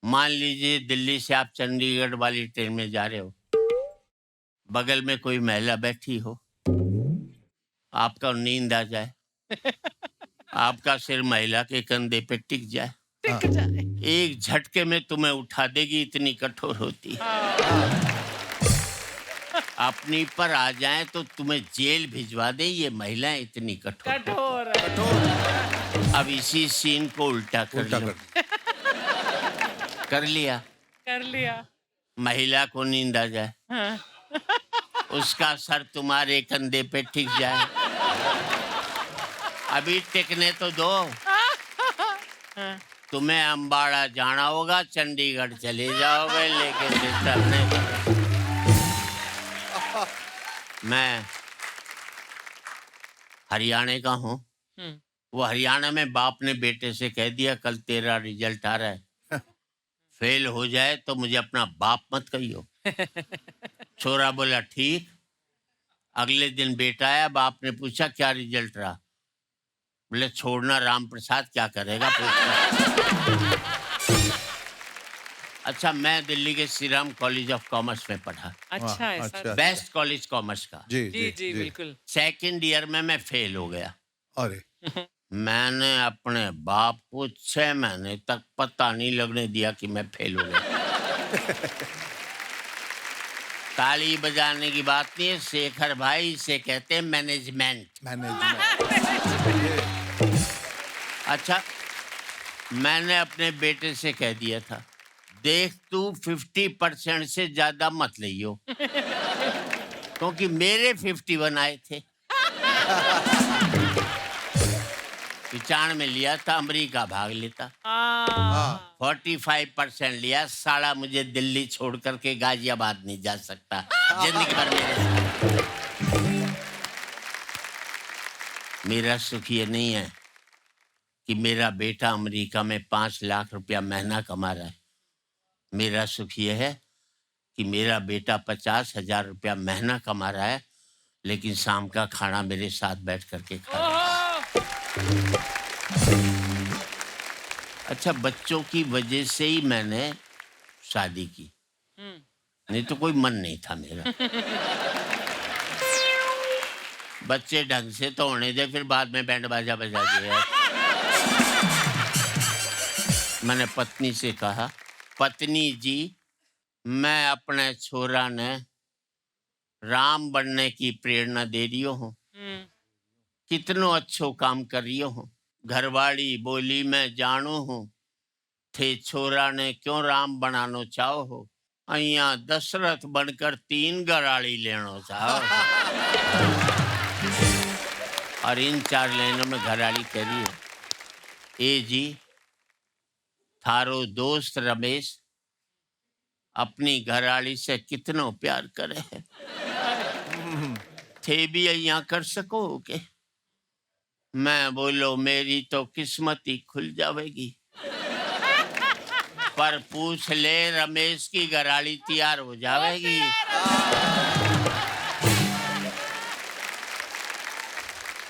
मान लीजिए दिल्ली से आप चंडीगढ़ वाली ट्रेन में जा रहे हो, बगल में कोई महिला बैठी हो, आपका नींद आ जाए, आपका सिर महिला के कंधे पे टिक जाए, टिक हाँ। जाए। एक झटके में तुम्हें उठा देगी, इतनी कठोर होती है। अपनी पर आ जाए तो तुम्हें जेल भिजवा दे, ये महिलाएं इतनी कठोर होती कठोर है। हैं। अब इसी सीन को उल्टा कर उल्टा लो। कर कर लिया, कर लिया। महिला को नींद आ जाए, हाँ। उसका सर तुम्हारे कंधे पे टिक जाए, अभी टिकने तो दो। हाँ। तुम्हें अम्बाड़ा जाना होगा, चंडीगढ़ चले जाओगे, लेकिन डिस्टर्ब नहीं करोगे। मैं हरियाणा का हूँ। हम्म। वो हरियाणा में बाप ने बेटे से कह दिया, कल तेरा रिजल्ट आ रहा है, फेल हो जाए तो मुझे अपना बाप मत कहियो। छोरा बोला ठीक। अगले दिन बेटा आया, बाप ने पूछा क्या रिजल्ट रहा? बोले छोड़ना राम प्रसाद क्या करेगा, पूछना। अच्छा, मैं दिल्ली के Shri Ram college of commerce में पढ़ा, अच्छा है अच्छा, सर। बेस्ट कॉलेज कॉमर्स का। जी जी जी जी बिल्कुल। सेकंड ईयर में मैं फेल हो गया। अरे मैंने अपने बाप को 6 महीने तक पता नहीं लगने दिया कि मैं फेल हो गया। ताली बजाने की बात नहीं है शेखर भाई, इसे कहते हैं मैनेजमेंट। मैनेजमेंट। अच्छा, मैंने अपने बेटे से कह दिया था, देख तू 50% से ज्यादा मत लियो, क्योंकि मेरे 51 आए थे। 95 में लिया था, अमेरिका भाग लेता। 45% लिया, साला मुझे दिल्ली छोड़ करके गाजियाबाद नहीं जा सकता जिंदगी भर मेरे साथ। मेरा सुख ये नहीं है कि मेरा बेटा अमेरिका में 5 लाख रुपया महीना कमा रहा है। मेरा सुख ये है कि मेरा बेटा 50,000 रुपया महीना कमा रहा है, लेकिन शाम का खाना मेरे साथ बैठ करके खा रहा है। अच्छा, बच्चों की वजह से ही मैंने शादी की, नहीं तो कोई मन नहीं था मेरा। बच्चे ढंग से तो होने दे, फिर बाद में बैंड बाजा बजा दिया। मैंने पत्नी से कहा, पत्नी जी, मैं अपने छोरा ने राम बनने की प्रेरणा दे रही हूँ, कितनो अच्छो काम कर रही हूँ। घरवाड़ी बोली मैं जानू हूँ, थे छोरा ने क्यों राम बनानो चाहो हो, अइया दशरथ बनकर 3 गराड़ी लेनो चाहो। और इन 4 लाइनों में घरवाड़ी कह रही है, ए जी, थारो दोस्त रमेश अपनी घरवाली से कितनो प्यार करे है, थे भी अइया कर सकोगे? मैं बोलो मेरी तो किस्मत ही खुल जाएगी, पर पूछ ले रमेश की घरवाली तैयार हो जाएगी।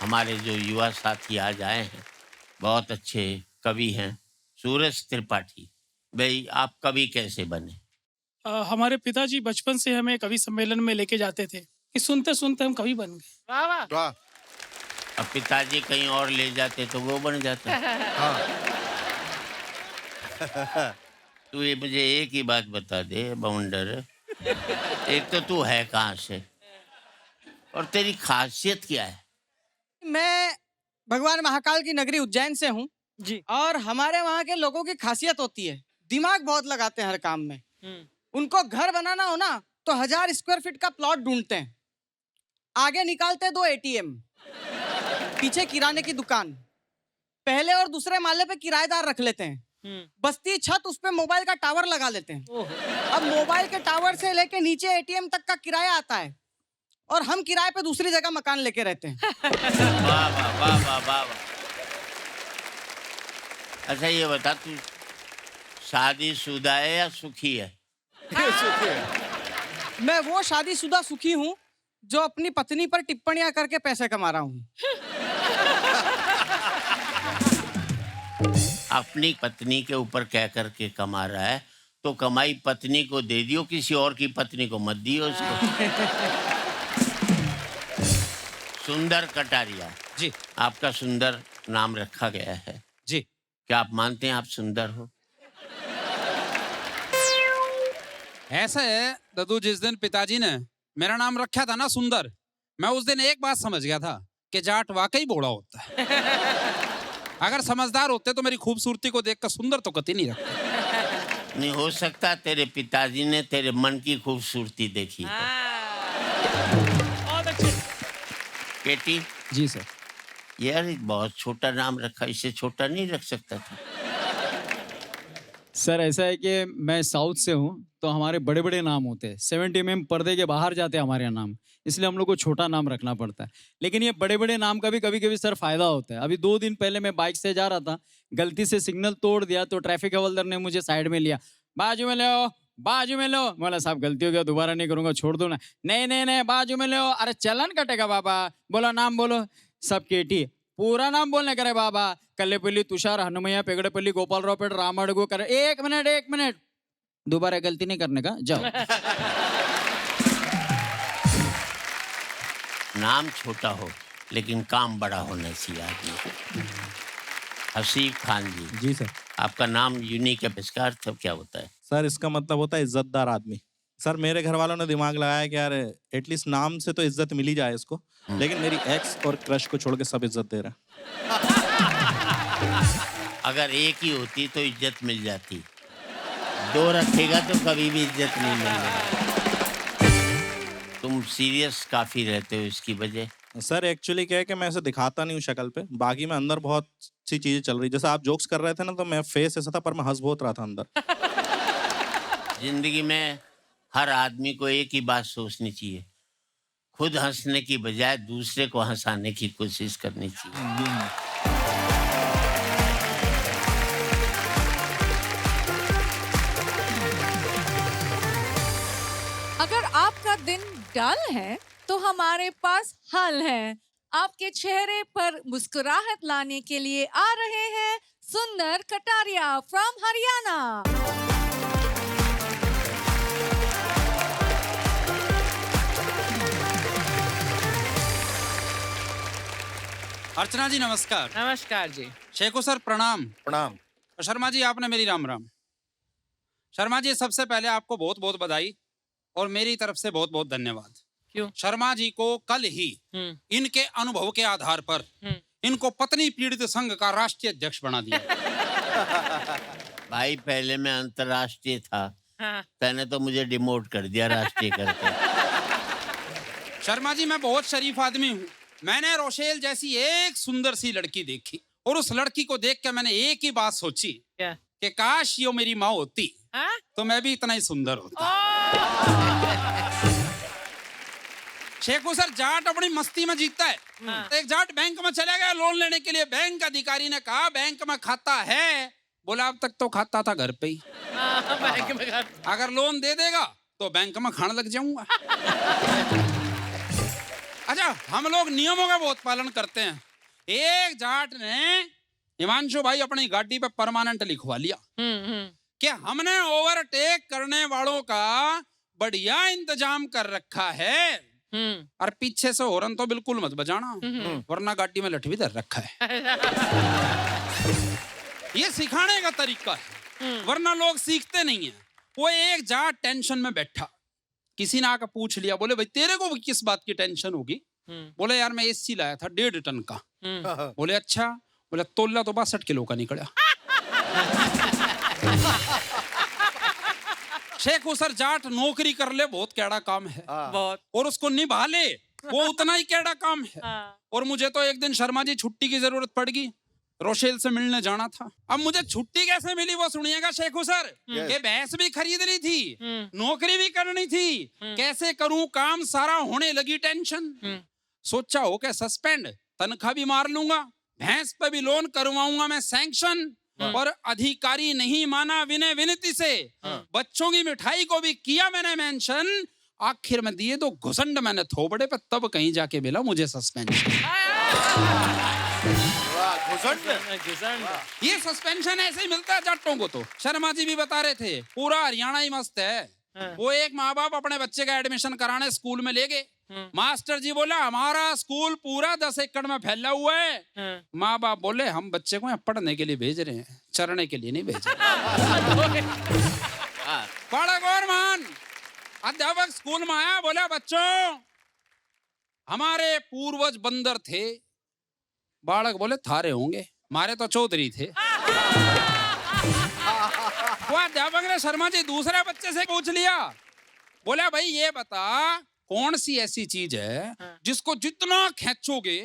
हमारे जो युवा साथी आज आए हैं, बहुत अच्छे कवि हैं, सूरज त्रिपाठी। भाई, आप कवि कैसे बने? हमारे पिताजी बचपन से हमें कवि सम्मेलन में लेके जाते थे, कि सुनते सुनते हम कवि बन गए। वाह वाह। वाह। अब पिताजी कहीं और ले जाते तो वो बन जाता। हाँ। तू ये मुझे एक ही बात बता दे बाउंडर, एक तो तू है कहाँ से और तेरी खासियत क्या है? मैं भगवान महाकाल की नगरी उज्जैन से हूँ जी। और हमारे वहाँ के लोगों की खासियत होती है, दिमाग बहुत लगाते हैं हर काम में। उनको घर बनाना हो ना तो 1000 स्क्वायर फीट का प्लॉट ढूंढते हैं, आगे निकालते 2 ATM, पीछे किराने की दुकान, पहले और दूसरे माले पे किराएदार रख लेते हैं, बस्ती छत उस पे मोबाइल का टावर लगा लेते हैं। अब मोबाइल के टावर से लेके नीचे ATM तक का किराया आता है और हम किराए पे दूसरी जगह मकान लेके रहते हैं। वाह वाह वाह वाह वाह वाह। अच्छा ये बता, तू शादीशुदा है या सुखी है? मैं वो शादीशुदा सुखी हूँ जो अपनी पत्नी पर टिप्पणियां करके पैसे कमा रहा हूँ। अपनी पत्नी के ऊपर कह करके कमा रहा है तो कमाई पत्नी को दे दियो, किसी और की पत्नी को मत दियो उसको। सुंदर कटारिया जी आपका सुंदर नाम रखा गया है, जी। क्या आप मानते हैं आप सुंदर हो? ऐसा है दद्दू, जिस दिन पिताजी ने मेरा नाम रखा था ना सुंदर, मैं उस दिन एक बात समझ गया था कि जाट वाकई बोड़ा होता है। अगर समझदार होते तो मेरी खूबसूरती को देखकर सुंदर तो कतई नहीं रखते। नहीं हो सकता तेरे पिताजी ने तेरे मन की खूबसूरती देखी है। बहुत अच्छे। केटी जी सर। यार एक बहुत छोटा नाम रखा, इससे छोटा नहीं रख सकता था? सर ऐसा है कि मैं साउथ से हूँ तो हमारे बड़े बड़े नाम होते हैं, 70 mm पर्दे के बाहर जाते हैं हमारे यहाँ नाम, इसलिए हम लोग को छोटा नाम रखना पड़ता है। लेकिन ये बड़े बड़े नाम का भी कभी कभी सर फायदा होता है। अभी 2 दिन पहले मैं बाइक से जा रहा था, गलती से सिग्नल तोड़ दिया तो ट्रैफिक हवलदार ने मुझे साइड में लिया, बाजू में लो बाजू में लो। बोला साहब गलती हो गया, दोबारा नहीं करूंगा, छोड़ दो ना। नहीं नहीं नहीं बाजू में लो। अरे चलन कटेगा बाबा, बोलो नाम बोलो। सब केटी पूरा नाम बोलने करे बाबा, कल्लेपल्ली तुषार हनुमैया पेगड़ेपल्ली गोपालराव पेट रामड़गो करे। एक मिनट दोबारा गलती नहीं करने का, जाओ। नाम छोटा हो लेकिन काम बड़ा होना चाहिए आदमी। हसीब खान जी जी सर। आपका नाम यूनिक है, इसका अर्थ क्या होता है? सर इसका मतलब होता है इज्जतदार आदमी। सर मेरे घर वालों ने दिमाग लगाया कि यार एटलीस्ट नाम से तो इज्जत मिल ही जाए इसको, लेकिन मेरी एक्स और क्रश को छोड़ के सब इज्जत दे रहा है। अगर एक ही होती तो इज्जत मिल जाती, 2 रखेगा तो कभी भी इज्जत नहीं मिलेगी। तुम सीरियस काफी रहते हो, इसकी वजह? सर एक्चुअली क्या है कि मैं ऐसे दिखाता नहीं हूँ शक्ल पे, बाकी मैं अंदर बहुत सी चीजें चल रही। जैसे आप जोक्स कर रहे थे ना तो मैं फेस ऐसा था पर मैं हंस बहुत रहा था अंदर। जिंदगी में हर आदमी को एक ही बात सोचनी चाहिए, खुद हंसने की बजाय दूसरे को हंसाने की कोशिश करनी चाहिए। अगर आपका दिन डल है तो हमारे पास हल है। आपके चेहरे पर मुस्कुराहट लाने के लिए आ रहे हैं सुंदर कटारिया फ्रॉम हरियाणा। अर्चना जी नमस्कार। नमस्कार जी। शेखो सर प्रणाम। प्रणाम। और शर्मा जी आपने मेरी राम राम। शर्मा जी सबसे पहले आपको बहुत बहुत बधाई और मेरी तरफ से बहुत बहुत धन्यवाद। क्यों? शर्मा जी को कल ही इनके अनुभव के आधार पर इनको पत्नी पीड़ित संघ का राष्ट्रीय अध्यक्ष बना दिया। भाई पहले मैं अंतर्राष्ट्रीय था, हाँ। तैने तो मुझे डिमोट कर दिया राष्ट्रीय करके। शर्मा जी मैं बहुत शरीफ आदमी हूँ। मैंने रोशेल जैसी एक सुंदर सी लड़की देखी और उस लड़की को देख के मैंने एक ही बात सोची क्या? कि काश ये मेरी माँ होती हाँ? तो मैं भी इतना ही सुंदर होता। शेखू सर जाट अपनी मस्ती में जीतता है। तो एक जाट बैंक में चला गया लोन लेने के लिए। बैंक अधिकारी ने कहा बैंक में खाता है? बोला अब तक तो खाता था घर पे ही। बैंक में खाता। अगर लोन दे देगा तो बैंक में खाने लग जाऊंगा। अच्छा हम लोग नियमों का बहुत पालन करते हैं। एक जाट ने हिमांशु भाई अपनी गाड़ी पे परमानेंट लिखवा लिया कि हमने ओवरटेक करने वालों का बढ़िया इंतजाम कर रखा है और पीछे से हॉर्न तो बिल्कुल मत बजाना वरना गाड़ी में लठ भी धर रखा है। ये सिखाने का तरीका है वरना लोग सीखते नहीं है। वो एक जाट टेंशन में बैठा, किसी ने आकर पूछ लिया, बोले भाई तेरे को किस बात की टेंशन होगी? बोले यार मैं एसी लाया था 1.5 टन का। बोले अच्छा? बोले तोला तो 62 किलो का निकला। शेखू सर जाट नौकरी कर ले बहुत कैड़ा काम है बहुत, और उसको निभा ले वो उतना ही कैड़ा काम है। और मुझे तो एक दिन शर्मा जी छुट्टी की जरूरत पड़ गई, रोशेल से मिलने जाना था। अब मुझे छुट्टी कैसे मिली वो सुनिएगा शेखू सर। ये भैंस भी खरीदनी थी, नौकरी भी करनी थी, कैसे करूं काम सारा होने लगी टेंशन। सोचा हो के सस्पेंड, तनख्वाह भी मार लूंगा, भैंस पे भी लोन करवाऊंगा मैं सैंक्शन। और अधिकारी नहीं माना विनय विनती से, बच्चों की मिठाई को भी किया मैंने मेंशन। आखिर में दिए तो घुसंड मैंने थोबड़े पे, तब कहीं जाके मिला मुझे सस्पेंशन। ये सस्पेंशन ऐसे ही मिलता है जाटों को। तो शर्मा जी भी बता रहे थे पूरा हरियाणा ही मस्त है। वो एक माँ बाप अपने बच्चे का एडमिशन कराने स्कूल में ले गए। मास्टर जी बोला हमारा स्कूल पूरा 10 एकड़ में फैला हुआ है। माँ बाप बोले हम बच्चे को यहाँ पढ़ने के लिए भेज रहे हैं, चरने के लिए नहीं भेज रहे। बड़ा गौरमान अध्यापक स्कूल में आया, बोला बच्चों हमारे पूर्वज बंदर थे। बालक बोले थारे होंगे, मारे तो चौधरी थे। वो अध्यापक ने शर्मा जी दूसरे बच्चे से पूछ लिया, बोला भाई ये बता कौन सी ऐसी चीज है जिसको जितना खींचोगे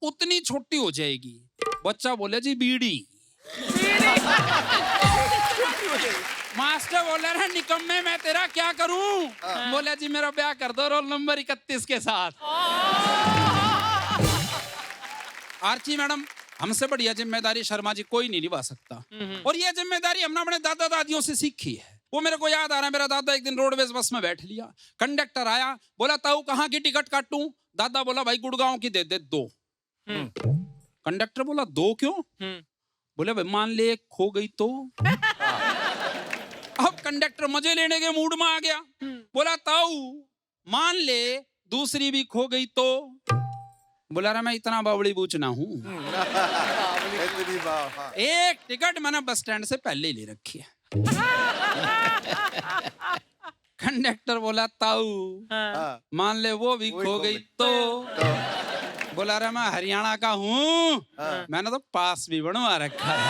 उतनी छोटी हो जाएगी। बच्चा बोले जी बीड़ी। मास्टर बोले रहे निकम्मे मैं तेरा क्या करूं? बोले जी मेरा ब्याह कर दो रोल नंबर 31 के साथ। आर्ची मैडम हमसे बढ़िया जिम्मेदारी शर्मा जी कोई नहीं निभा सकता। और ये जिम्मेदारी हमने अपने दादा दादियों से सीखी है। वो मेरे को याद आ रहा है, मेरा दादा एक दिन रोडवेज बस में बैठ लिया। कंडक्टर आया, बोला ताऊ कहाँ की टिकट काटूं? दादा बोला भाई गुड़गांव की दे दे 2। कंडक्टर बोला 2 क्यों? बोले भाई मान ले एक खो गई तो। अब कंडक्टर मजे लेने के मूड में आ गया, बोला ताऊ मान ले दूसरी भी खो गई तो। बोला रहा मैं इतना बावड़ी बूच ना हूं। एक टिकट मैंने बस स्टैंड से पहले ही ले रखी है। कंडक्टर बोला ताऊ मान ले वो भी खो गई तो। बोला रहा मैं हरियाणा का हूँ, मैंने तो पास भी बनवा रखा है।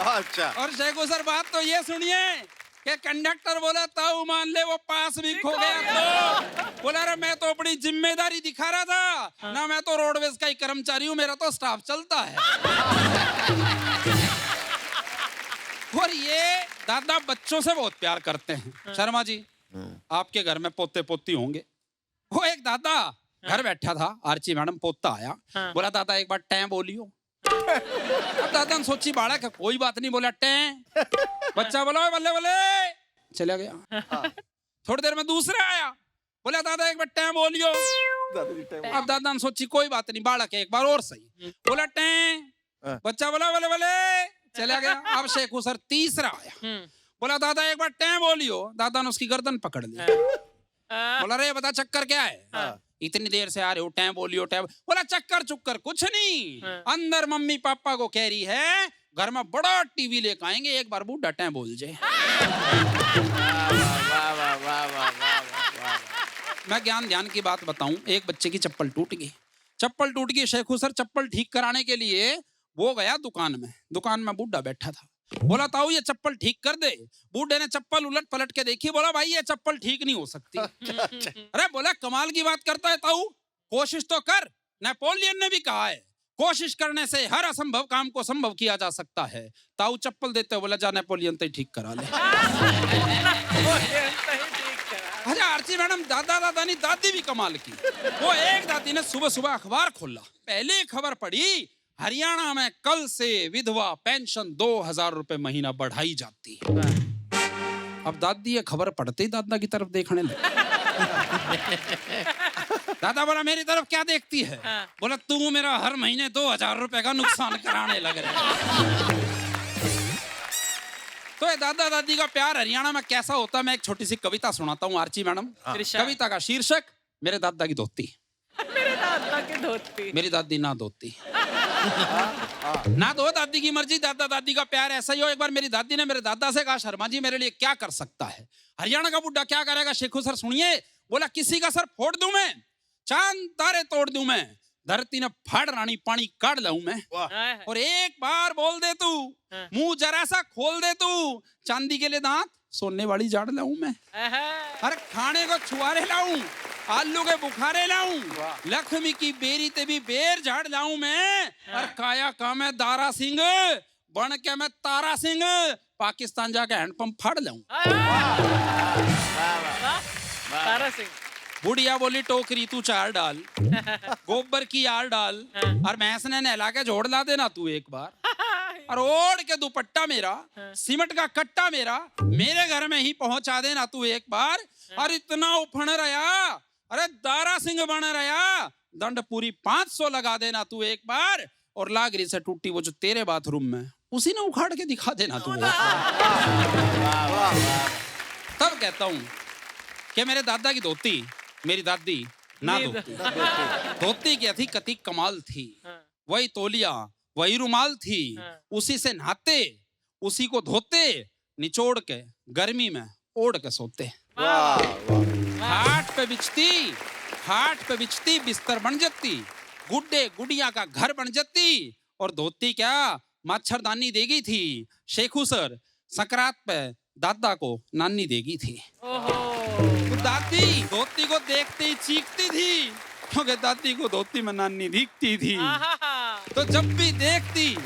अच्छा। और शेखू सर बात तो ये सुनिए कि कंडक्टर बोला ताऊ मान ले वो पास भी खो गया तो। बोला रहा मैं तो अपनी जिम्मेदारी दिखा रहा था ना, मैं तो रोडवेज का ही कर्मचारी हूँ, मेरा तो स्टाफ चलता है। और ये दादा बच्चों से बहुत प्यार करते हैं। शर्मा जी आपके घर में पोते पोती होंगे। वो एक दादा घर बैठा था, आर्ची मैडम पोता आया, बोला दादा एक बार टैं बोलियो। अब दादा ने सोची बालक कोई बात नहीं, बोला टैं। बच्चा बोला बल्ले बल्ले, चला गया। थोड़ी देर में दूसरा आया, बोला दादा एक बार टैं बोलियो। अब दादा ने सोची कोई बात नहीं, बालक एक बार और सही, बोला टैं। बच्चा बोला बल्ले बल्ले, चला गया। अब शेखू सर तीसरा आया, बोला दादा एक बार टैं बोलियो। दादा ने उसकी गर्दन पकड़ ली, बोला रे बता चक्कर क्या है? इतनी देर से आ रहे हो टैं बोलियो टैं। बोला चक्कर चुक्कर कुछ नहीं, अंदर मम्मी पापा को कह रही है घर में बड़ा टीवी लेकर आएंगे, एक बार बूढ़ा टैं बोल जाए। मैं ज्ञान ध्यान की बात बताऊं, एक बच्चे की चप्पल टूट गई। चप्पल टूट गई, शेखू सर चप्पल ठीक कराने के लिए वो गया दुकान में बूढ़ा बैठा था। बोला ताऊ ये चप्पल ठीक कर दे। बूढ़े ने चप्पल उलट पलट के देखी, बोला भाई ये चप्पल ठीक नहीं हो सकती। अरे बोला कमाल की बात करता है ताऊ, कोशिश तो कर। नेपोलियन ने भी कहा है कोशिश करने से हर असंभव काम को संभव किया जा सकता है। ताऊ चप्पल देते हो, बोला जा नेपोलियन तो ठीक करा ले। अरे आरती मैडम दादा दादा नहीं दादी भी कमाल की। वो एक दादी ने सुबह सुबह अखबार खोला, पहले खबर पड़ी हरियाणा में कल से विधवा पेंशन 2000 रुपए महीना बढ़ाई जाती है। अब दादी ये खबर पढ़ते ही दादा की तरफ देखने लगे। दादा बोला मेरी तरफ क्या देखती है? बोला तू मेरा हर महीने 2000 रुपए का नुकसान कराने लग रहा है। तो ये दादा दादी का प्यार हरियाणा में कैसा होता है, मैं एक छोटी सी कविता सुनाता हूँ आर्ची मैडम। कविता का शीर्षक मेरे दादा की धोती। मेरे दादा की धोती। मेरी दादी ना धोती ना दो, दादी की मर्जी, दादा दादी का प्यार ऐसा ही हो। एक बार मेरी दादी ने मेरे दादा से कहा शर्मा जी मेरे लिए क्या कर सकता है? हरियाणा का बुड्ढा क्या करेगा? शेखू सर सुनिए। बोला किसी का सर फोड़ दूं मैं, चांद तारे तोड़ दूं मैं, धरती ने फाड़ रानी पानी काट लाऊं मैं, और एक बार बोल दे तू मुंह जरा सा खोल दे तू, चांदी के लिए दांत सोने वाली झाड़ लाऊं मैं। अरे खाने को छुआरे लाऊं, आलू के बुखारे लाऊं, लक्ष्मी की बेरी ते भी बेर झाड़ लाऊं मैं, और काया का मैं दारा सिंह बन के मैं तारा सिंह पाकिस्तान जाके हैंडपंप फाड़ लाऊं। तारा सिंह। बुढ़िया बोली टोकरी तू 4 डाल, गोबर की यार डाल, और भैंस ने नहला के जोड़ ला देना तू एक बार, और ओढ़ के दुपट्टा मेरा, सीमेंट का कट्टा मेरा मेरे घर में ही पहुंचा देना तू एक बार। और इतना उफण रहा, अरे दारा सिंह बन रहा, दंड पूरी 500 लगा देना तू एक बार, और लागरी से टूटी वो जो तेरे बाथरूम में, उसी ने उखाड़ के दिखा देना तू। तब कहता हूं कि मेरे दादा की धोती, मेरी दादी ना धोती, धोती की थी कति कमाल थी, वही तौलिया वही रुमाल थी, उसी से नहाते उसी को धोते, निचोड़ के गर्मी में ओढ़ के सोते। खाट पे बिछती बिस्तर बन जाती, गुड्डे गुड़िया का घर बन जाती, और धोती क्या मच्छरदानी देगी थी। शेखू सर संक्रांत पे दादा को नानी देगी थी। तो दादी धोती को देखते ही चीखती थी, क्योंकि दादी को धोती में नानी दिखती थी। तो जब भी देखती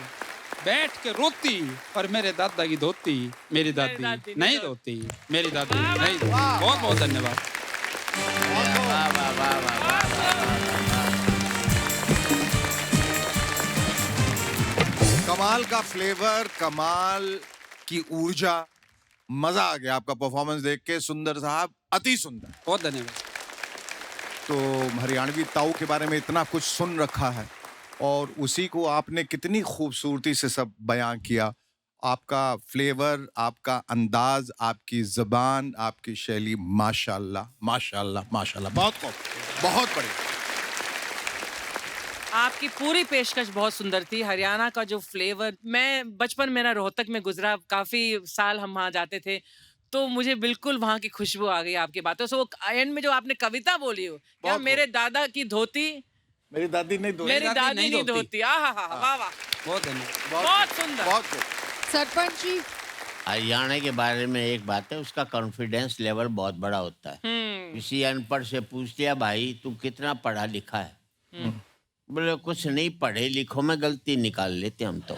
बैठ के रोती, और मेरे दादा की धोती मेरी दादी नहीं धोती, मेरी दादी नहीं धोती। बहुत बहुत धन्यवाद। कमाल का फ्लेवर, कमाल की ऊर्जा, मजा आ गया आपका परफॉर्मेंस देख के सुंदर साहब, अति सुंदर। बहुत धन्यवाद। तो हरियाणवी ताऊ के बारे में इतना कुछ सुन रखा है, और उसी को आपने कितनी खूबसूरती से सब बयां किया। आपका फ्लेवर, आपका अंदाज, आपकी ज़बान, आपकी शैली, माशाल्लाह माशाल्लाह माशाल्लाह, बहुत बढ़िया। आपकी पूरी पेशकश बहुत सुंदर थी। हरियाणा का जो फ्लेवर, मैं बचपन मेरा रोहतक में गुजरा, काफी साल हम वहाँ जाते थे, तो मुझे बिल्कुल वहाँ की खुशबू आ गई आपकी बातों से। वो एंड में जो आपने कविता बोली हो, क्या मेरे दादा की धोती मेरी दादी नहीं धोती, मेरी दादी नहीं धोती। वाह वाह, बहुत धन्यवाद, बहुत सुंदर। बहुत सरपंच जी, हरियाणा के बारे में एक बात है, उसका कॉन्फिडेंस लेवल बहुत बड़ा होता है। किसी अनपढ़ से पूछ लिया, भाई तू कितना पढ़ा लिखा है, बोले कुछ नहीं, पढ़े लिखो में गलती निकाल लेते हम तो।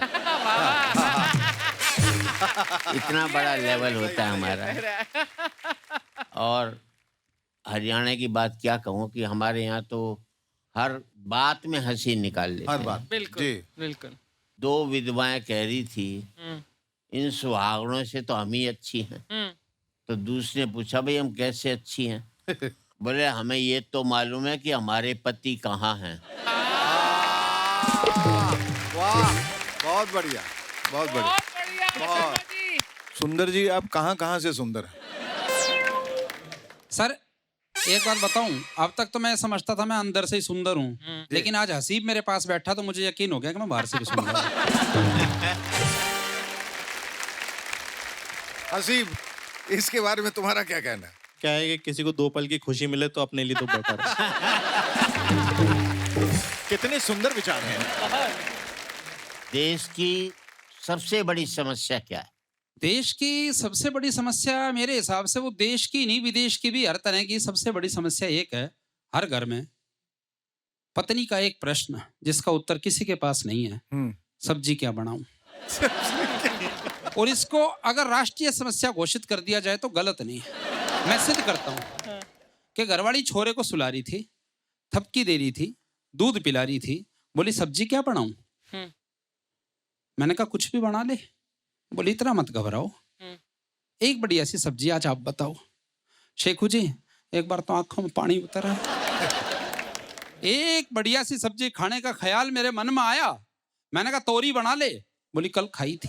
इतना बड़ा लेवल होता है हमारा। और हरियाणा की बात क्या कहूँ कि हमारे यहाँ तो हर बात में हंसी निकाल लेते हर हैं। बात बिल्कुल जी। बिल्कुल। दो विधवाएं कह रही थी, इन सुहागणों से तो हम ही अच्छी हैं। तो दूसरे ने पूछा, भाई हम कैसे अच्छी हैं? बोले हमें ये तो मालूम है कि हमारे पति कहाँ हैं। वाह, बहुत बढ़िया, बहुत बढ़िया, बहुत सुंदर जी। आप कहाँ से सुंदर हैं? सर एक बात बताऊं, अब तक तो मैं समझता था मैं अंदर से ही सुंदर हूँ, लेकिन आज हसीब मेरे पास बैठा तो मुझे यकीन हो गया कि मैं बाहर से भी सुंदर हूँ। हसीब, इसके बारे में तुम्हारा क्या कहना है? क्या है कि किसी को 2 पल की खुशी मिले तो अपने लिए तो बेटर है। कितने सुंदर विचार हैं। देश की सबसे बड़ी समस्या क्या है? देश की सबसे बड़ी समस्या मेरे हिसाब से वो देश की नहीं, विदेश की भी, हर तरह की सबसे बड़ी समस्या एक है, हर घर में पत्नी का एक प्रश्न जिसका उत्तर किसी के पास नहीं है, सब्जी क्या बनाऊं? और इसको अगर राष्ट्रीय समस्या घोषित कर दिया जाए तो गलत नहीं है। मैं सिद्ध करता हूं कि घरवाली छोरे को सुला रही थी, थपकी दे रही थी, दूध पिला रही थी, बोली सब्जी क्या बनाऊं? मैंने कहा कुछ भी बना ले। बोली इतना मत घबराओ, एक बढ़िया सी सब्जी आज आप बताओ। शेखू जी एक बार तो आंखों में पानी उतर आया। एक बढ़िया सी सब्जी खाने का ख्याल मेरे मन में आया। मैंने कहा तोरी बना ले। बोली कल खाई थी।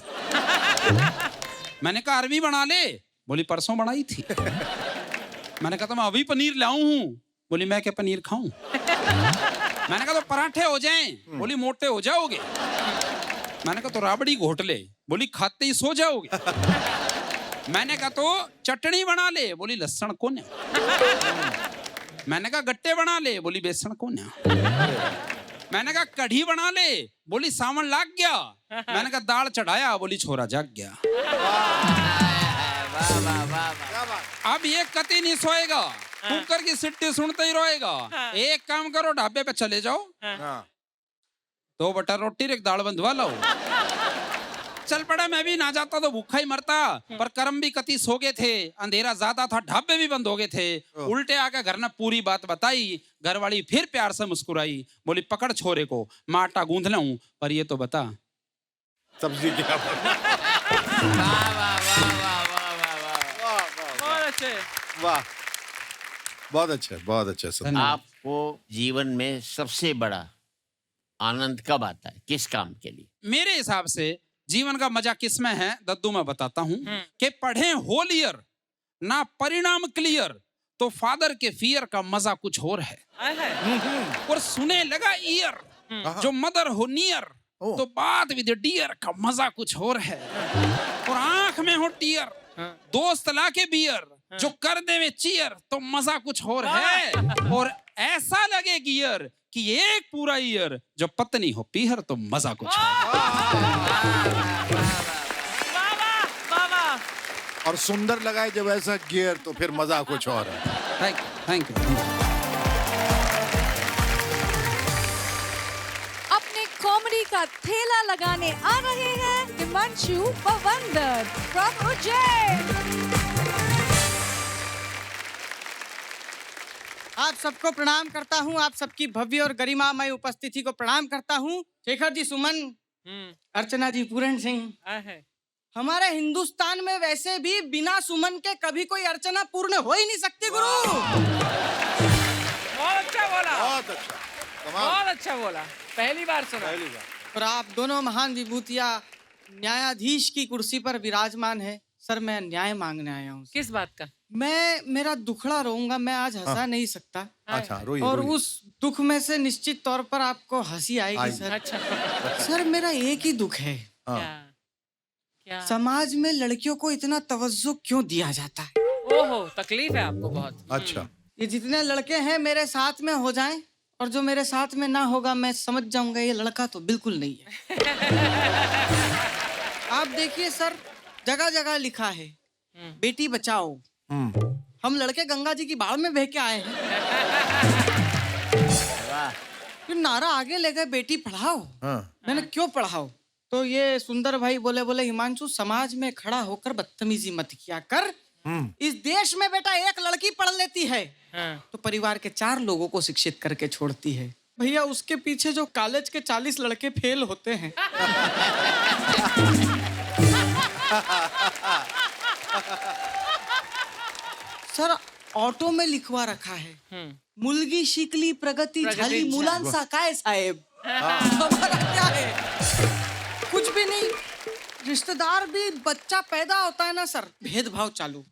मैंने कहा अरबी बना ले। बोली परसों बनाई थी। मैंने कहा तो मैं अभी पनीर लाऊं हूं। बोली मैं क्या पनीर खाऊं? मैंने कहा तो पराठे हो जाएं। बोली मोटे हो जाओगे। मैंने कहा तो राबड़ी घोट ले। बोली खाते ही सो जाओगे। मैंने कहा तो चटनी बना ले। बोली लहसुन कौन है? मैंने कहा गट्टे बना ले। बोली बेसन कौन है? मैंने कहा कढ़ी बना ले। बोली सावन लाग गया। मैंने कहा दाल चढ़ाया। बोली छोरा जाग गया। अब ये कति नहीं सोएगा, कुकर की सिट्टी सुनते ही रोएगा। एक काम करो ढाबे पे चले जाओ, 2 बटर रोटी एक दाल बंधवा लो। चल पड़ा, मैं भी ना जाता तो भूखा ही मरता, पर कर्म भी कति सो गए थे, अंधेरा ज्यादा था, ढाबे भी बंद हो गए थे। उल्टे आके घर ने पूरी बात बताई। घरवाली फिर प्यार से मुस्कुराई। बोली पकड़ छोरे को, मैं आटा गूंथ लूं, पर ये तो बता सब्जी क्या? बहुत अच्छे। वाह, बहुत अच्छा, बहुत अच्छा। आप वो जीवन में सबसे बड़ा आनंद कब आता है, किस काम के लिए? मेरे हिसाब से जीवन का मजा किसमें है दद्दू, मैं बताता हूँ कि पढ़े होल ईयर ना परिणाम क्लियर तो फादर के फियर का मजा कुछ और है। और सुने लगा ईयर जो मदर हो नियर तो बात विद डियर का मजा कुछ और है। और आंख में हो टीयर दोस्त लाके बियर जो कर दे में चीयर तो मजा कुछ और है। और ऐसा लगे गियर कि एक पूरा ईयर जो पत्नी हो पीहर तो मजा कुछ और सुंदर लगाए जब ऐसा गियर तो फिर मजा कुछ और है। Thank you. अपने कॉमेडी का ठेला लगाने आ रहे हैं हिमांशु पवंदर फ्रॉम उज्जैन। आप सबको प्रणाम करता हूँ, आप सबकी भव्य और गरिमामय उपस्थिति को प्रणाम करता हूँ। शेखर जी सुमन, अर्चना जी पूरन सिंह, हमारे हिंदुस्तान में वैसे भी बिना सुमन के कभी कोई अर्चना पूर्ण हो ही नहीं सकती गुरु। बहुत अच्छा बोला, बहुत अच्छा, बहुत अच्छा बोला, पहली बार सुना। और आप दोनों महान विभूतियां न्यायाधीश की कुर्सी पर विराजमान है। सर मैं न्याय मांगने आया हूँ। किस बात का? मेरा दुखड़ा रहूंगा, मैं आज हंसा नहीं सकता। अच्छा रोइए, और रोइए। उस दुख में से निश्चित तौर पर आपको हंसी आएगी सर। अच्छा, सर मेरा एक ही दुख है, क्या? समाज में लड़कियों को इतना तवज्जो क्यों दिया जाता है? ओहो, तकलीफ है आपको बहुत। अच्छा, ये जितने लड़के हैं मेरे साथ में हो जाएं और जो मेरे साथ में ना होगा मैं समझ जाऊंगा ये लड़का तो बिल्कुल नहीं है। आप देखिए सर, जगह जगह लिखा है बेटी बचाओ। हम लड़के गंगा जी की बाढ़ में बह के आए हैं। फिर नारा आगे ले गए बेटी पढ़ाओ। मैंने क्यों पढ़ाओ? तो ये सुंदर भाई बोले हिमांशु समाज में खड़ा होकर बदतमीजी मत किया कर। इस देश में बेटा एक लड़की पढ़ लेती है तो परिवार के 4 लोगों को शिक्षित करके छोड़ती है। भैया उसके पीछे जो कॉलेज के 40 लड़के फेल होते हैं सर ऑटो में लिखवा रखा है मुलगी शिकली प्रगति झाली मुलांसा काय साहेब। हमारा क्या है? कुछ भी नहीं। रिश्तेदार भी बच्चा पैदा होता है ना सर, भेदभाव चालू।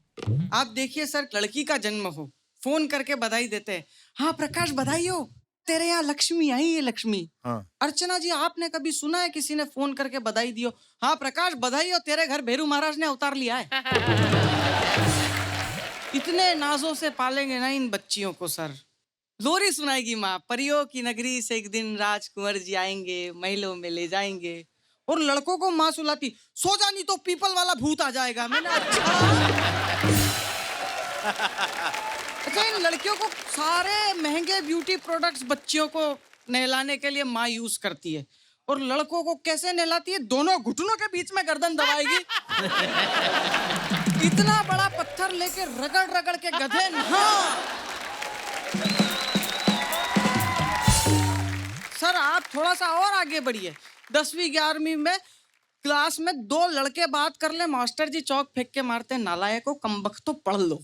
आप देखिए सर, लड़की का जन्म हो फोन करके बधाई देते हैं। हाँ प्रकाश बधाई हो, तेरे यहाँ लक्ष्मी आई है लक्ष्मी। अर्चना जी आपने कभी सुना है किसी ने फोन करके बधाई दियो? हाँ प्रकाश बधाई हो, तेरे घर भेरू महाराज ने अवतार लिया है। इतने नाजों से पालेंगे ना इन बच्चियों को सर। लोरी सुनाएगी माँ, परियों की नगरी से एक दिन राजकुंवर जी आएंगे, महलों में ले जाएंगे। और लड़कों को माँ सुलाती, सो जा नहीं तो पीपल वाला भूत आ जाएगा। मैंने अच्छा इन लड़कियों को सारे महंगे ब्यूटी प्रोडक्ट्स बच्चियों को नहलाने के लिए माँ यूज करती है। और लड़कों को कैसे नहलाती है? दोनों घुटनों के बीच में गर्दन दबाएगी। इतना बड़ा पत्थर लेके रगड़ रगड़ के गधे नहा। सर आप थोड़ा सा और आगे बढ़िए। 10वीं 11वीं में क्लास में 2 लड़के बात कर ले, मास्टर जी चौक फेंक के मारते, नालायकों कमबख्त तो पढ़ लो,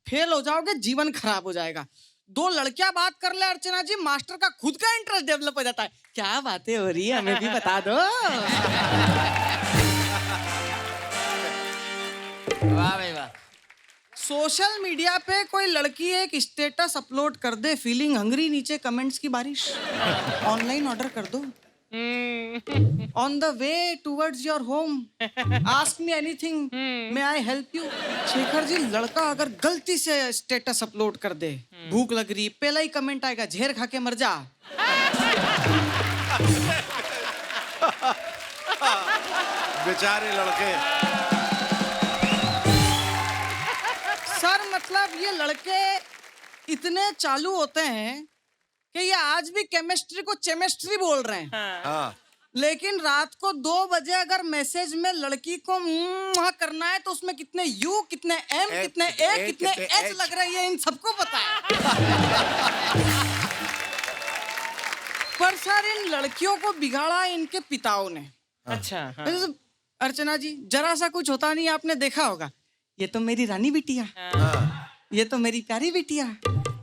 फेल हो जाओगे, जीवन खराब हो जाएगा। 2 लड़कियां बात कर ले अर्चना जी, मास्टर का खुद का इंटरेस्ट डेवलप हो जाता है। क्या बातें हो रही है हमें भी बता दो। वाह भाई वाह। सोशल मीडिया पे कोई लड़की एक स्टेटस अपलोड कर दे, फीलिंग हंग्री, नीचे कमेंट्स की बारिश, ऑनलाइन ऑर्डर कर दो। On the way towards your home, ask me anything, may I help you. Shekhar ji लड़का अगर गलती से स्टेटस अपलोड कर दे, भूख लग रही, पहला ही कमेंट आएगा झेर खा के मर जा। बेचारे लड़के। सर मतलब ये लड़के इतने चालू होते हैं कि ये आज भी केमिस्ट्री को चेमिस्ट्री बोल रहे हैं। लेकिन रात को 2 बजे अगर मैसेज में लड़की को करना है तो उसमें कितने यू, कितने एम, कितने ए, कितने एच लग रही है, इन सबको पता है। पर सर इन लड़कियों को बिगाड़ा इनके पिताओं ने। अच्छा अर्चना जी जरा सा कुछ होता नहीं, आपने देखा होगा, ये तो मेरी रानी बिटिया, ये तो मेरी प्यारी बिटिया,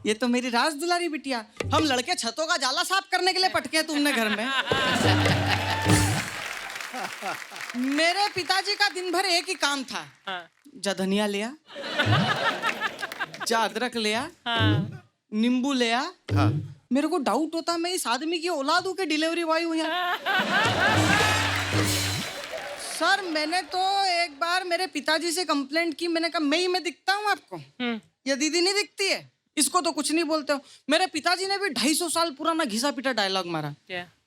ये तो मेरी राज दुलारी बिटिया। हम लड़के छतों का जाला साफ करने के लिए पटके तुमने घर में। मेरे पिताजी का दिन भर एक ही काम था, जा धनिया लिया, जा अदरक लिया, नींबू लिया। मेरे को डाउट होता मैं इस आदमी की औलाद हूं कि डिलीवरी बॉय हूं यहाँ। सर मैंने तो एक बार मेरे पिताजी से कंप्लेंट की, मैंने कहा मैं दिखता हूँ आपको या दीदी नहीं दिखती है? इसको तो कुछ नहीं बोलते हो। मेरे पिताजी ने भी 250 साल पुराना घिसा पीटा डायलॉग मारा,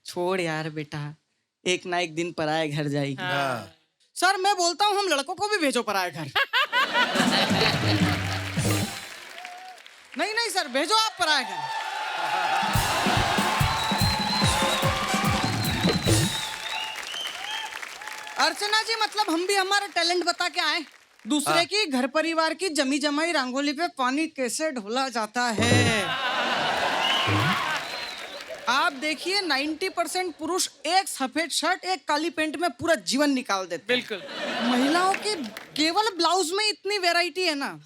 छोड़ यार बेटा, एक ना एक दिन पराये घर जाएगी। सर मैं बोलता हूँ हम लड़कों को भी भेजो पराये घर। नहीं सर, भेजो आप पराये घर। अर्चना जी मतलब हम भी हमारा टैलेंट बता के आए। दूसरे की घर परिवार की जमी जमाई रंगोली पे पानी कैसे ढोला जाता है। आप देखिए 90% पुरुष एक सफेद शर्ट एक काली पैंट में पूरा जीवन निकाल देते। बिल्कुल। महिलाओं के केवल ब्लाउज में इतनी वैरायटी है ना।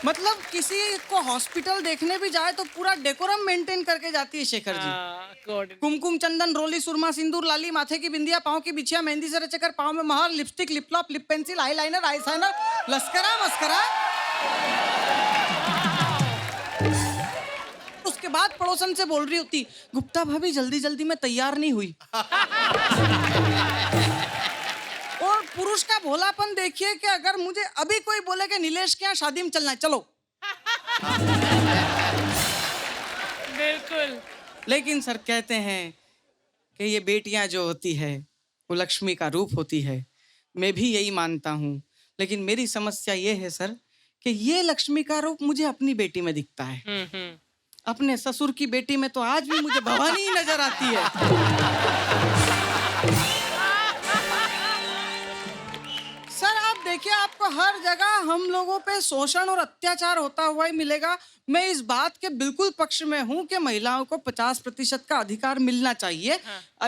मतलब किसी को हॉस्पिटल देखने भी जाए तो पूरा डेकोरम मेंटेन करके जाती है शेखर जी। कुमकुम चंदन रोली सुरमा सिंदूर लाली माथे की बिंदिया पाँव की बिछिया मेहंदी से रचकर पाँव में महार लिपस्टिक लिप लॉप lip pencil eyeliner eye साइनर लस्करा मस्करा। उसके बाद पड़ोसन से बोल रही होती गुप्ता भाभी जल्दी जल्दी में तैयार नहीं हुई। और पुरुष का भोलापन देखिए कि अगर मुझे अभी कोई बोले कि नीलेश के यहाँ शादी में चलना है, चलो। बिल्कुल। लेकिन सर कहते हैं कि ये बेटियां जो होती है वो लक्ष्मी का रूप होती है। मैं भी यही मानता हूँ, लेकिन मेरी समस्या ये है सर कि ये लक्ष्मी का रूप मुझे अपनी बेटी में दिखता है। अपने ससुर की बेटी में तो आज भी मुझे भवानी ही नजर आती है। सर आप देखिए आपको हर जगह हम लोगों पे शोषण और अत्याचार होता हुआ ही मिलेगा। मैं इस बात के बिल्कुल पक्ष में हूँ कि महिलाओं को 50% का अधिकार मिलना चाहिए।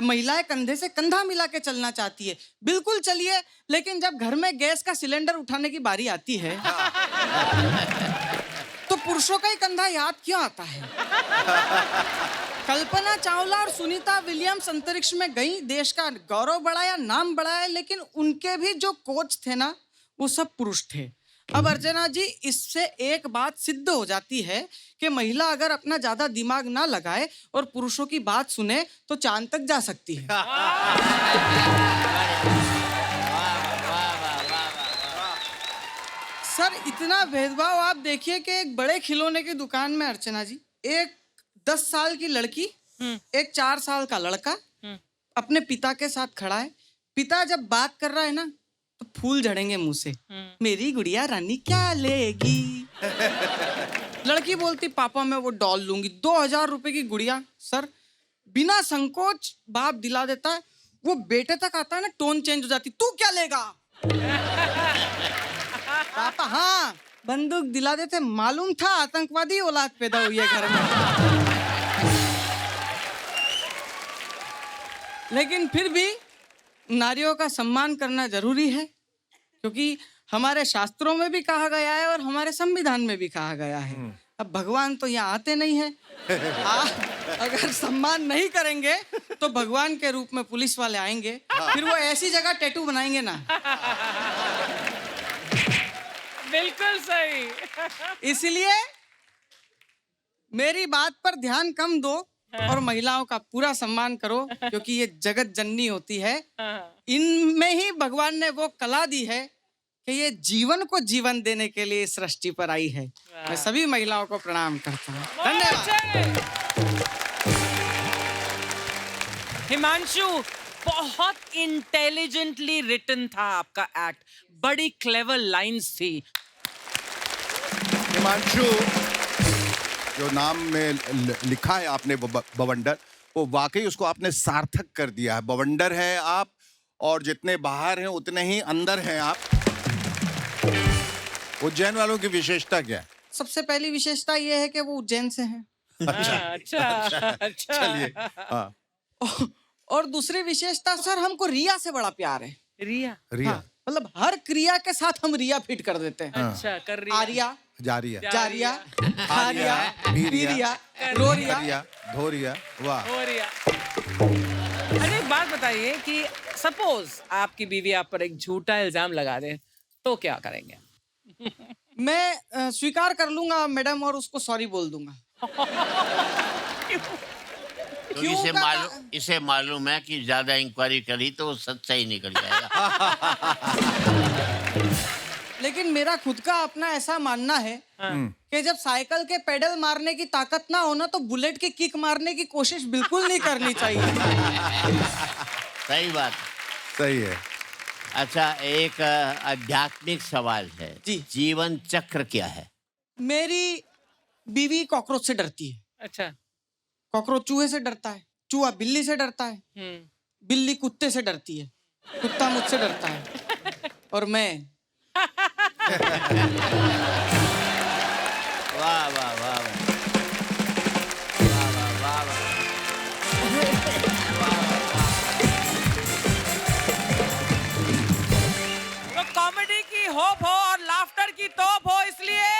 महिलाएं कंधे से कंधा मिला के चलना चाहती है, बिल्कुल चलिए। लेकिन जब घर में गैस का सिलेंडर उठाने की बारी आती है तो पुरुषों का ही कंधा याद क्यों आता है? कल्पना चावला और सुनीता विलियम्स अंतरिक्ष में गई, देश का गौरव बढ़ाया, नाम बढ़ाया, लेकिन उनके भी जो कोच थे ना वो सब पुरुष थे। अब अर्चना जी इससे एक बात सिद्ध हो जाती है कि महिला अगर अपना ज्यादा दिमाग ना लगाए और पुरुषों की बात सुने तो चांद तक जा सकती है। सर इतना भेदभाव आप देखिए कि एक बड़े खिलौने की दुकान में अर्चना जी एक 10 साल की लड़की एक 4 साल का लड़का अपने पिता के साथ खड़ा है। पिता जब बात कर रहा है ना तो फूल झड़ेंगे मुंह से, मेरी गुड़िया रानी क्या लेगी। लड़की बोलती पापा मैं वो डॉल लूंगी। 2000 रुपए की गुड़िया सर बिना संकोच बाप दिला देता है। वो बेटे तक आता है ना टोन चेंज हो जाती, तू क्या लेगा। पापा हाँ बंदूक दिला देते, मालूम था आतंकवादी औलाद पैदा हुई है घर में। लेकिन फिर भी नारियों का सम्मान करना जरूरी है, क्योंकि हमारे शास्त्रों में भी कहा गया है और हमारे संविधान में भी कहा गया है। अब भगवान तो यहाँ आते नहीं है। अगर सम्मान नहीं करेंगे तो भगवान के रूप में पुलिस वाले आएंगे, फिर वो ऐसी जगह टैटू बनाएंगे ना। बिल्कुल सही। इसलिए मेरी बात पर ध्यान कम दो और महिलाओं का पूरा सम्मान करो, क्योंकि ये जगत जननी होती है। इनमें ही भगवान ने वो कला दी है कि ये जीवन को जीवन देने के लिए इस सृष्टि पर आई है। मैं सभी महिलाओं को प्रणाम करता हूँ। धन्यवाद। हिमांशु बहुत इंटेलिजेंटली रिटन था आपका एक्ट, बड़ी क्लेवर लाइंस थी। हिमांशु जो नाम में लिखा है आपने बवंडर, वो वाकई उसको आपने सार्थक कर दिया है। बवंडर है आप, और जितने बाहर हैं उतने ही अंदर हैं आप। उज्जैन वालों की विशेषता क्या है? सबसे पहली विशेषता ये है कि वो उज्जैन से हैं। अच्छा। चलिए हाँ। और दूसरी विशेषता सर हमको रिया से बड़ा प्यार है। रिया? रिया हाँ, मतलब हर क्रिया के साथ हम रिया फिट कर देते हैं। अच्छा, कर रही है। आर्या, जारिया, जारिया, खारिया, बीरिया, पीरिया, रोरिया। करिया, धोरिया, वाह। हो रही है। अरे एक बात बताइए कि सपोज आपकी बीवी आप पर एक झूठा इल्जाम लगा दे तो क्या करेंगे? मैं स्वीकार कर लूंगा मैडम और उसको सॉरी बोल दूंगा। तो क्यों इसे मालूम है कि ज्यादा इंक्वायरी करी तो वो सच्चा ही निकल जाएगा। लेकिन मेरा खुद का अपना ऐसा मानना है कि जब साइकिल के पेडल मारने की ताकत ना हो ना तो बुलेट की किक मारने की कोशिश बिल्कुल नहीं करनी चाहिए। सही बात। सही है। अच्छा, एक आध्यात्मिक सवाल है जी। जीवन चक्र क्या है? मेरी बीवी कॉकरोच से डरती है। अच्छा। कॉकरोच चूहे से डरता है, चूहा बिल्ली से डरता है, बिल्ली कुत्ते से डरती है, कुत्ता मुझसे डरता है और मैं वाह वाह वाह वाह वाह। तो कॉमेडी की होप हो और लाफ्टर की तोप हो, इसलिए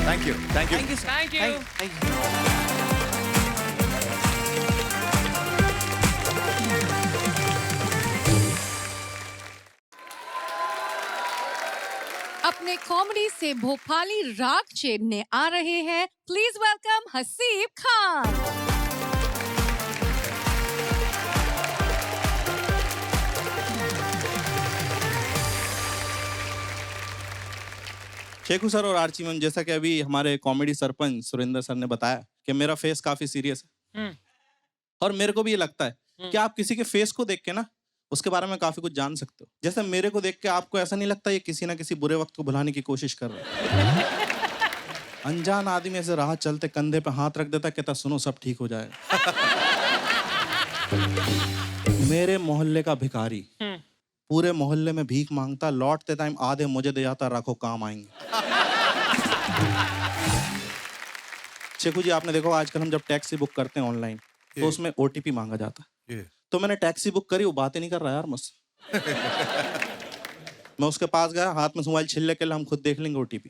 thank you, thank you. Thank you Thank you. Thank you. अपने कॉमेडी से भोपाली राग छेड़ने आ रहे हैं, please welcome Haseeb Khan. Shekhu sir और आर्ची मैम, जैसा कि अभी हमारे कॉमेडी सरपंच सुरेंद्र सर ने बताया कि मेरा फेस काफी सीरियस है और मेरे को भी ये लगता है कि आप किसी के फेस को देख के ना उसके बारे में काफी कुछ जान सकते हो। जैसे मेरे को देख के आपको ऐसा नहीं लगता ये किसी ना किसी बुरे वक्त को भुलाने की कोशिश कर रहा है। अनजान आदमी ऐसे राह चलते कंधे पे हाथ रख देता, कहता सुनो सब ठीक हो जाएगा। मेरे मोहल्ले का भिखारी पूरे मोहल्ले में भीख मांगता, लौटते टाइम आधे मुझे दे जाता, रखो काम आएंगे। शेखू जी, आपने देखो आजकल हम जब टैक्सी बुक करते हैं ऑनलाइन तो उसमें ओटीपी मांगा जाता है। तो मैंने टैक्सी बुक करी, वो बातें नहीं कर रहा यार मुझसे। मैं उसके पास गया, हाथ में मोबाइल छिल्ले के लिए हम खुद देख लेंगे ओटीपी।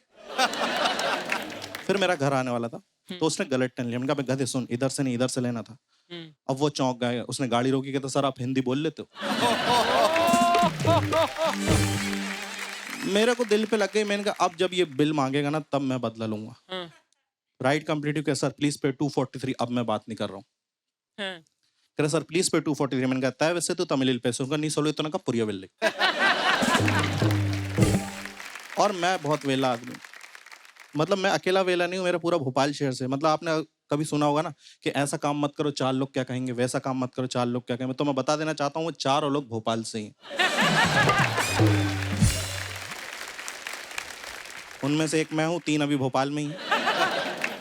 फिर मेरा घर आने वाला था तो उसने गलत टर्न लिया। मैंने कहा गधे सुन, इधर से नहीं इधर से लेना था। अब वो चौंक गया, उसने गाड़ी रोकी, कहता सर आप हिंदी बोल लेते हो। मेरे को दिल पे लग गई। मैंने कहा अब जब ये बिल मांगेगा ना तब मैं बदला लूंगा। राइट कंप्लीटिव के सर प्लीज पे 243, अब मैं बात नहीं कर रहा हूँ। कह रहे सर प्लीज पे 243। मैंने कहा तय वैसे तो तमिल पैसे उनका नहीं सोलो इतना का पुरिया बिल। और मैं बहुत वेला आदमी, मतलब मैं अकेला वेला नहीं हूँ, मेरा पूरा भोपाल शहर से। मतलब आपने कभी सुना होगा ना कि ऐसा काम मत करो चार लोग क्या कहेंगे, वैसा काम मत करो चार लोग क्या कहेंगे। तो मैं बता देना चाहता हूँ वो चारों लोग भोपाल से ही। उनमें से एक मैं हूँ, 3 अभी भोपाल में ही।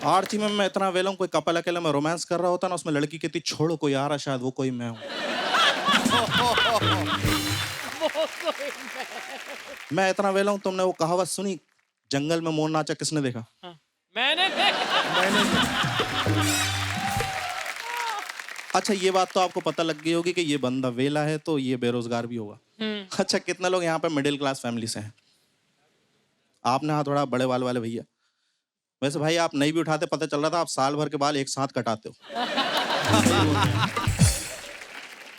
आरची में मैं इतना वेला हूँ, कोई कपल अकेला में रोमांस कर रहा होता ना, उसमें लड़की कहती छोड़ो कोई आ रहा शायद वो कोई मैं हूँ। मैं इतना वेला हूँ। तुमने वो कहावत सुनी, जंगल में मोर नाचा किसने देखा? मैंने अच्छा ये बात तो आपको पता लग गई होगी कि ये बंदा वेला है तो ये बेरोजगार भी होगा। अच्छा कितने लोग यहाँ पे मिडिल क्लास फैमिली से हैं? आपने हाथ थोड़ा बड़े बाल वाले भैया। वैसे भाई आप नहीं भी उठाते, पता चल रहा था आप साल भर के बाल एक साथ कटाते हो।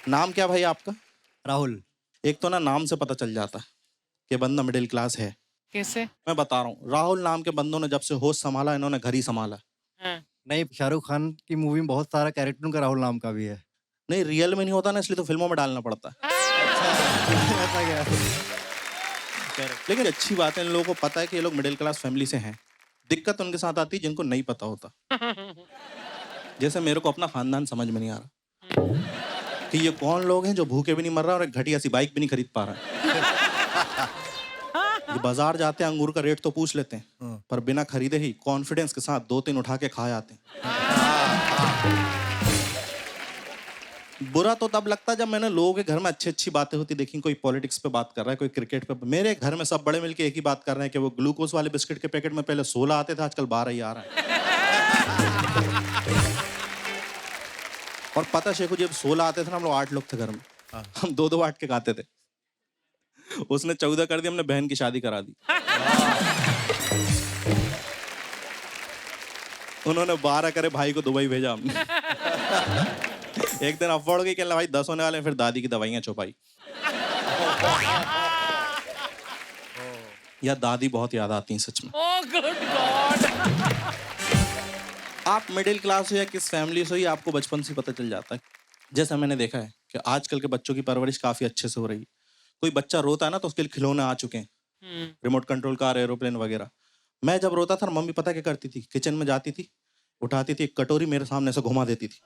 नाम क्या भाई आपका? राहुल। एक तो ना नाम से पता चल जाता है कि बंदा मिडिल क्लास है। कैसे? मैं बता रहा हूँ, राहुल नाम के बंदों ने जब से होश संभाला इन्होंने घर ही संभाला। नहीं, शाहरुख खान की मूवी में बहुत सारा कैरेक्टर उनका राहुल नाम का भी है। नहीं रियल में नहीं होता ना, इसलिए तो फिल्मों में डालना पड़ता है। ऐसा क्या? लेकिन अच्छी बात है, इन लोगों को पता है कि ये लोग मिडिल क्लास फैमिली से हैं। दिक्कत उनके साथ आती है जिनको नहीं पता होता। जैसे मेरे को अपना खानदान समझ में नहीं आ रहा कि ये कौन लोग हैं जो भूखे भी नहीं मर रहा और एक घटिया सी बाइक भी नहीं खरीद पा रहा है। ये बाजार जाते हैं अंगूर का रेट तो पूछ लेते हैं पर बिना खरीदे ही कॉन्फिडेंस के साथ 2-3 उठा के खा जाते हैं। बुरा तो तब लगता जब मैंने लोगों के घर में अच्छी अच्छी बातें होती देखी, कोई पॉलिटिक्स पे बात कर रहा है, कोई क्रिकेट पे। मेरे घर में सब बड़े मिलके एक ही बात कर रहे हैं कि वो ग्लूकोज वाले बिस्किट के पैकेट में पहले 16 आते थे, आजकल 12 ही आ रहा है। और पता शेखू जी, जब 16 आते थे ना, हम लोग 8 लोग थे घर में, हम 2-2 बांट के खाते थे। उसने 14 कर दी, हमने बहन की शादी करा दी। उन्होंने 12 करे, भाई को दुबई भेजा हमने। एक दिन अफवाह हो गई कि भाई 10 होने वाले हैं, फिर दादी की दवाइयां छुपाई। या दादी बहुत याद आती हैं सच में। Oh good God. आप मिडिल क्लास हो या किस फैमिली से हो, ये आपको बचपन से पता चल जाता है। जैसा मैंने देखा है कि आजकल के बच्चों की परवरिश काफी अच्छे से हो रही है। कोई बच्चा रोता है ना तो उसके लिए खिलौने आ चुके हैं, रिमोट कंट्रोल कार, एरोप्लेन वगैरह। मैं जब रोता था, मम्मी पता क्या करती थी, किचन में जाती थी, उठाती थी एक कटोरी, मेरे सामने से घुमा देती थी।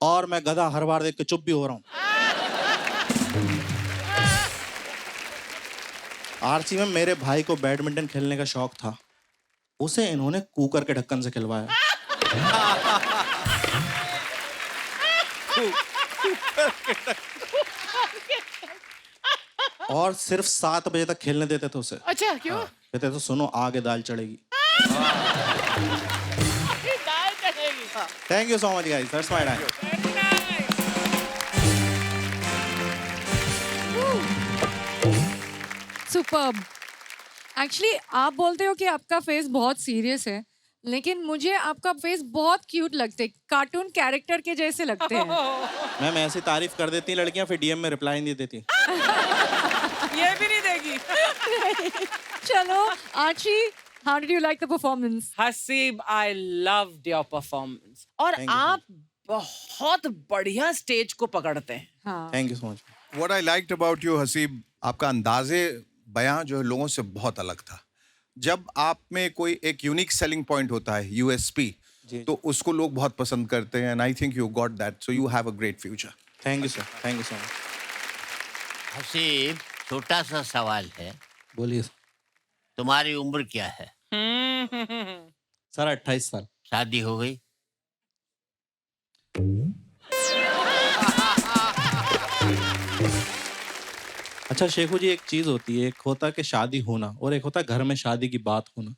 और मैं गधा हर बार देख के चुप भी हो रहा हूँ। आरसी में मेरे भाई को बैडमिंटन खेलने का शौक था, उसे इन्होंने कुकर के ढक्कन से खिलवाया। और सिर्फ 7 बजे तक खेलने देते थे उसे। अच्छा क्यों? कहते थे सुनो आगे दाल चढ़ेगी। दाल चढ़ेगी। Thank you so much guys, that's my time. Superb. Actually आप बोलते हो कि आपका फेस बहुत सीरियस है, लेकिन मुझे आपका फेस बहुत क्यूट लगते है, कार्टून कैरेक्टर के जैसे लगते हैं। मैम ऐसी तारीफ कर देती लड़कियां, फिर डीएम में रिप्लाई नहीं देती। ये भी नहीं देगी। चलो Archie, how did you like the performance? Haseeb, I loved your performance. और Thank you, आप बहुत बढ़िया स्टेज को पकड़ते हैं। हाँ। Thank you so much. What I liked about you, Haseeb, आपका अंदाजे बयां जो है लोगों से बहुत अलग था। जब आप में कोई एक यूनिक सेलिंग पॉइंट होता है, यूएसपी, तो उसको लोग बहुत पसंद करते हैं। And I think you got that, so you have a great future. Thank you sir, thank you so much. Haseeb, छोटा सा सवाल है, बोलिए तुम्हारी उम्र क्या है? सर 28 साल। शादी हो गई? अच्छा शेखू जी, एक चीज होती है, एक होता है कि शादी होना और एक होता है घर में शादी की बात होना।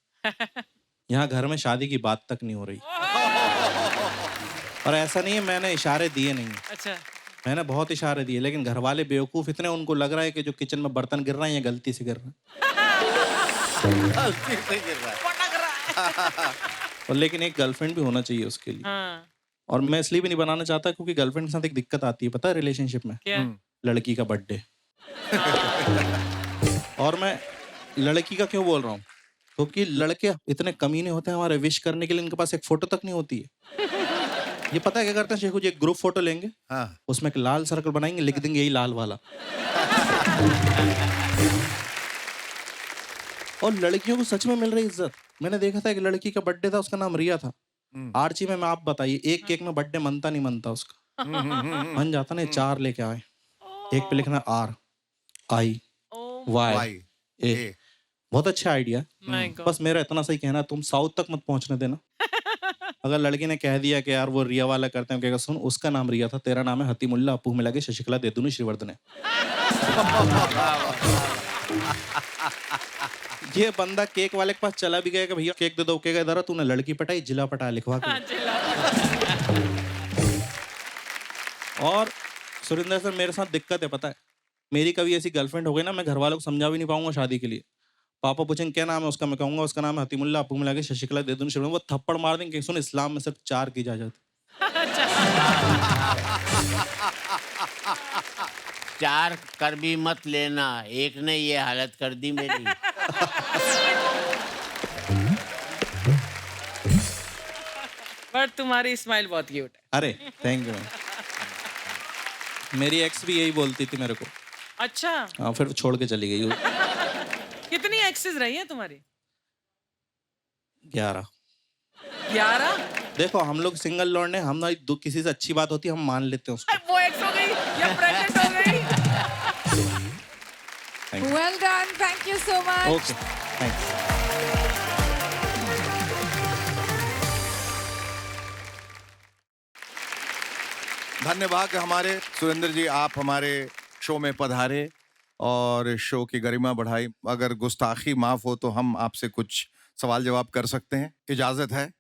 यहाँ घर में शादी की बात तक नहीं हो रही। और ऐसा नहीं है मैंने इशारे दिए नहीं, अच्छा। मैंने बहुत इशारे दिए, लेकिन घर वाले बेवकूफ इतने, उनको लग रहा है कि जो किचन में बर्तन गिर रहा है ये गलती से गिर रहा है। और लेकिन एक गर्लफ्रेंड भी होना चाहिए उसके लिए। हाँ। और मैं इसलिए भी नहीं बनाना चाहता क्योंकि गर्लफ्रेंड के साथ एक दिक्कत आती है, पता है रिलेशनशिप में? क्या? लड़की का बर्थडे। और मैं लड़की का क्यों बोल रहा हूँ, क्योंकि लड़के इतने कमीने होते हैं, हमारे विश करने के लिए इनके पास एक फोटो तक नहीं होती है। ये पता है क्या करते हैं शेखू जी, एक ग्रुप फोटो लेंगे, उसमें एक लाल सर्कल बनाएंगे, लिख देंगे यही लाल वाला। और लड़कियों को सच में मिल रही इज्जत। मैंने देखा था एक लड़की का बर्थडे था, उसका नाम रिया था। आर्ची में आप बताइए, एक केक में बर्थडे मनता नहीं मनता उसका। मन जाता ना, 4 लेके आए, एक पे लिखना RIYA। बहुत अच्छा आइडिया। बस मेरा इतना सही कहना, तुम साउथ तक मत पहुंचने देना। अगर लड़की ने कह दिया कि यार वो रिया वाला करते हैं, कहेगा सुन उसका नाम रिया था, तेरा नाम है हतीमुल्ला, अपू मिला के शशिकला देदुनु श्रीवर्धन है। ये बंदा केक वाले के पास चला भी गया कि भैया केक दे दो, कहेगा इधर तूने लड़की पटाई, जिला पटा लिखवा के। और सुरिंदर सर, मेरे साथ दिक्कत है पता है, मेरी कभी ऐसी गर्लफ्रेंड हो गई ना, मैं घर वालों को समझा भी नहीं पाऊंगा शादी के लिए। पापा पूछेंगे क्या नाम है उसका, मैं कहूंगा उसका नाम है हतीमुल्ला, अपू मिला के शशिकला देदुनु श्रीवर्धन। वो थप्पड़ मार देंगे, सुन इस्लाम में सिर्फ 4 की इजाजत। 4 कर भी मत लेना, एक ने ये हालत कर दी मेरी। पर तुम्हारी स्माइल बहुत क्यूट है। अरे थैंक यू। मेरी एक्स भी यही बोलती थी मेरे को। अच्छा। हाँ, फिर छोड़ के चली गई। कितनी एक्सेस रही है तुम्हारी? 11। 11? देखो हम लोग सिंगल लौंडे, हम किसी से अच्छी बात होती है हम मान लेते हैं उसको। वो एक्स हो गई या प्रेग्नेंट हो गई? Well done, thank you so much. Okay, thanks. धन्यवाद हमारे सुरेंद्र जी, आप हमारे शो में पधारे और शो की गरिमा बढ़ाई। अगर गुस्ताखी माफ हो तो हम आपसे कुछ सवाल जवाब कर सकते हैं, इजाजत है?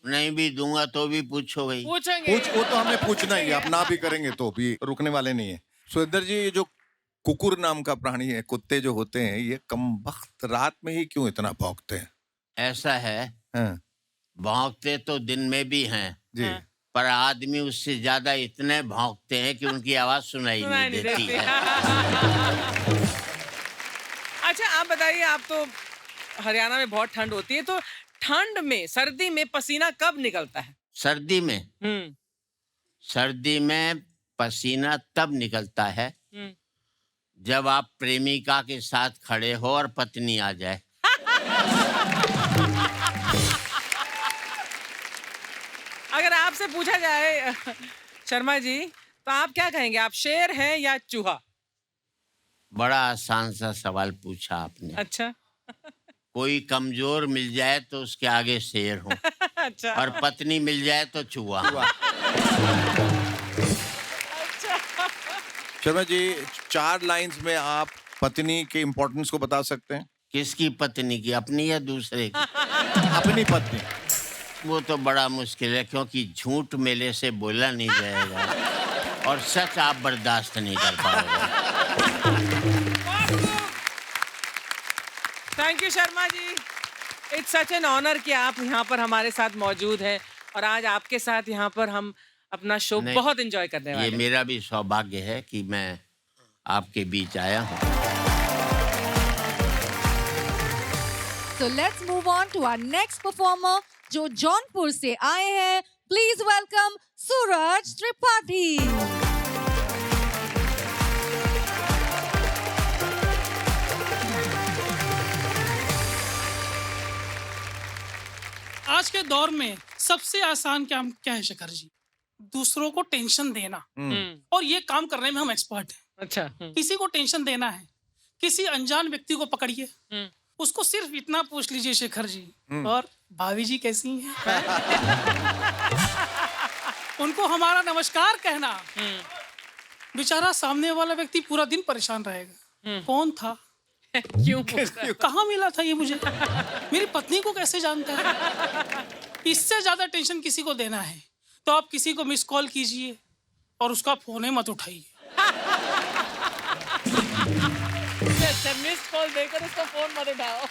नहीं भी दूंगा तो भी पूछोगे। पूछेंगे। वो तो हमें पूछना ही है, आप ना भी करेंगे तो भी रुकने वाले नहीं है। सुरेंद्र जी, ये जो कुकुर नाम का प्राणी है, कुत्ते जो होते हैं, ये कमबख्त रात में ही क्यों इतना भौंकते हैं? ऐसा है, हाँ, भौंकते तो दिन में भी हैं जी। पर आदमी उससे ज्यादा इतने भौंकते हैं कि उनकी आवाज सुनाई नहीं देती है। अच्छा आप बताइए, आप तो हरियाणा में बहुत ठंड होती है, तो ठंड में, सर्दी में पसीना कब निकलता है? सर्दी में, सर्दी में पसीना तब निकलता है जब आप प्रेमिका के साथ खड़े हो और पत्नी आ जाए। अगर आपसे पूछा जाए शर्मा जी, तो आप क्या कहेंगे? आप शेर हैं या चूहा? बड़ा आसान सा सवाल पूछा आपने। अच्छा। कोई कमजोर मिल जाए तो उसके आगे शेर हो अच्छा। और पत्नी मिल जाए तो चूहा। शर्मा जी, 4 लाइंस में आप पत्नी के इम्पोर्टेंस को बता सकते हैं? किसकी पत्नी की, अपनी या दूसरे की? अपनी पत्नी। वो तो बड़ा मुश्किल है, क्योंकि झूठ मेले से बोला नहीं जाएगा और सच आप बर्दाश्त नहीं कर पाओगे। Thank you Sharma ji, it's such an honour कि आप यहाँ पर हमारे साथ मौजूद हैं और आज आपके साथ यहाँ पर हम अपना शो नहीं, बहुत एंजॉय करने वाले ये हैं। मेरा भी सौभाग्य है कि मैं आपके बीच आया हूँ। So let's move on to our next performer जो जौनपुर से आए हैं। Please welcome सूरज त्रिपाठी। आज के दौर में सबसे आसान काम क्या है शेखर जी? दूसरों को टेंशन देना, और ये काम करने में हम एक्सपर्ट हैं। अच्छा। किसी को टेंशन देना है, किसी अनजान व्यक्ति को पकड़िए, उसको सिर्फ इतना पूछ लीजिए शेखर जी, और भाभी जी कैसी हैं? उनको हमारा नमस्कार कहना, बेचारा सामने वाला व्यक्ति पूरा दिन परेशान रहेगा। कौन था? क्यों? कहाँ मिला था ये मुझे? मेरी पत्नी को कैसे जानता है? इससे ज्यादा टेंशन किसी को देना है तो आप किसी को मिस कॉल कीजिए और उसका फोन ही मत उठाइए। मिस कॉल देकर उसका फोन मत उठाओ।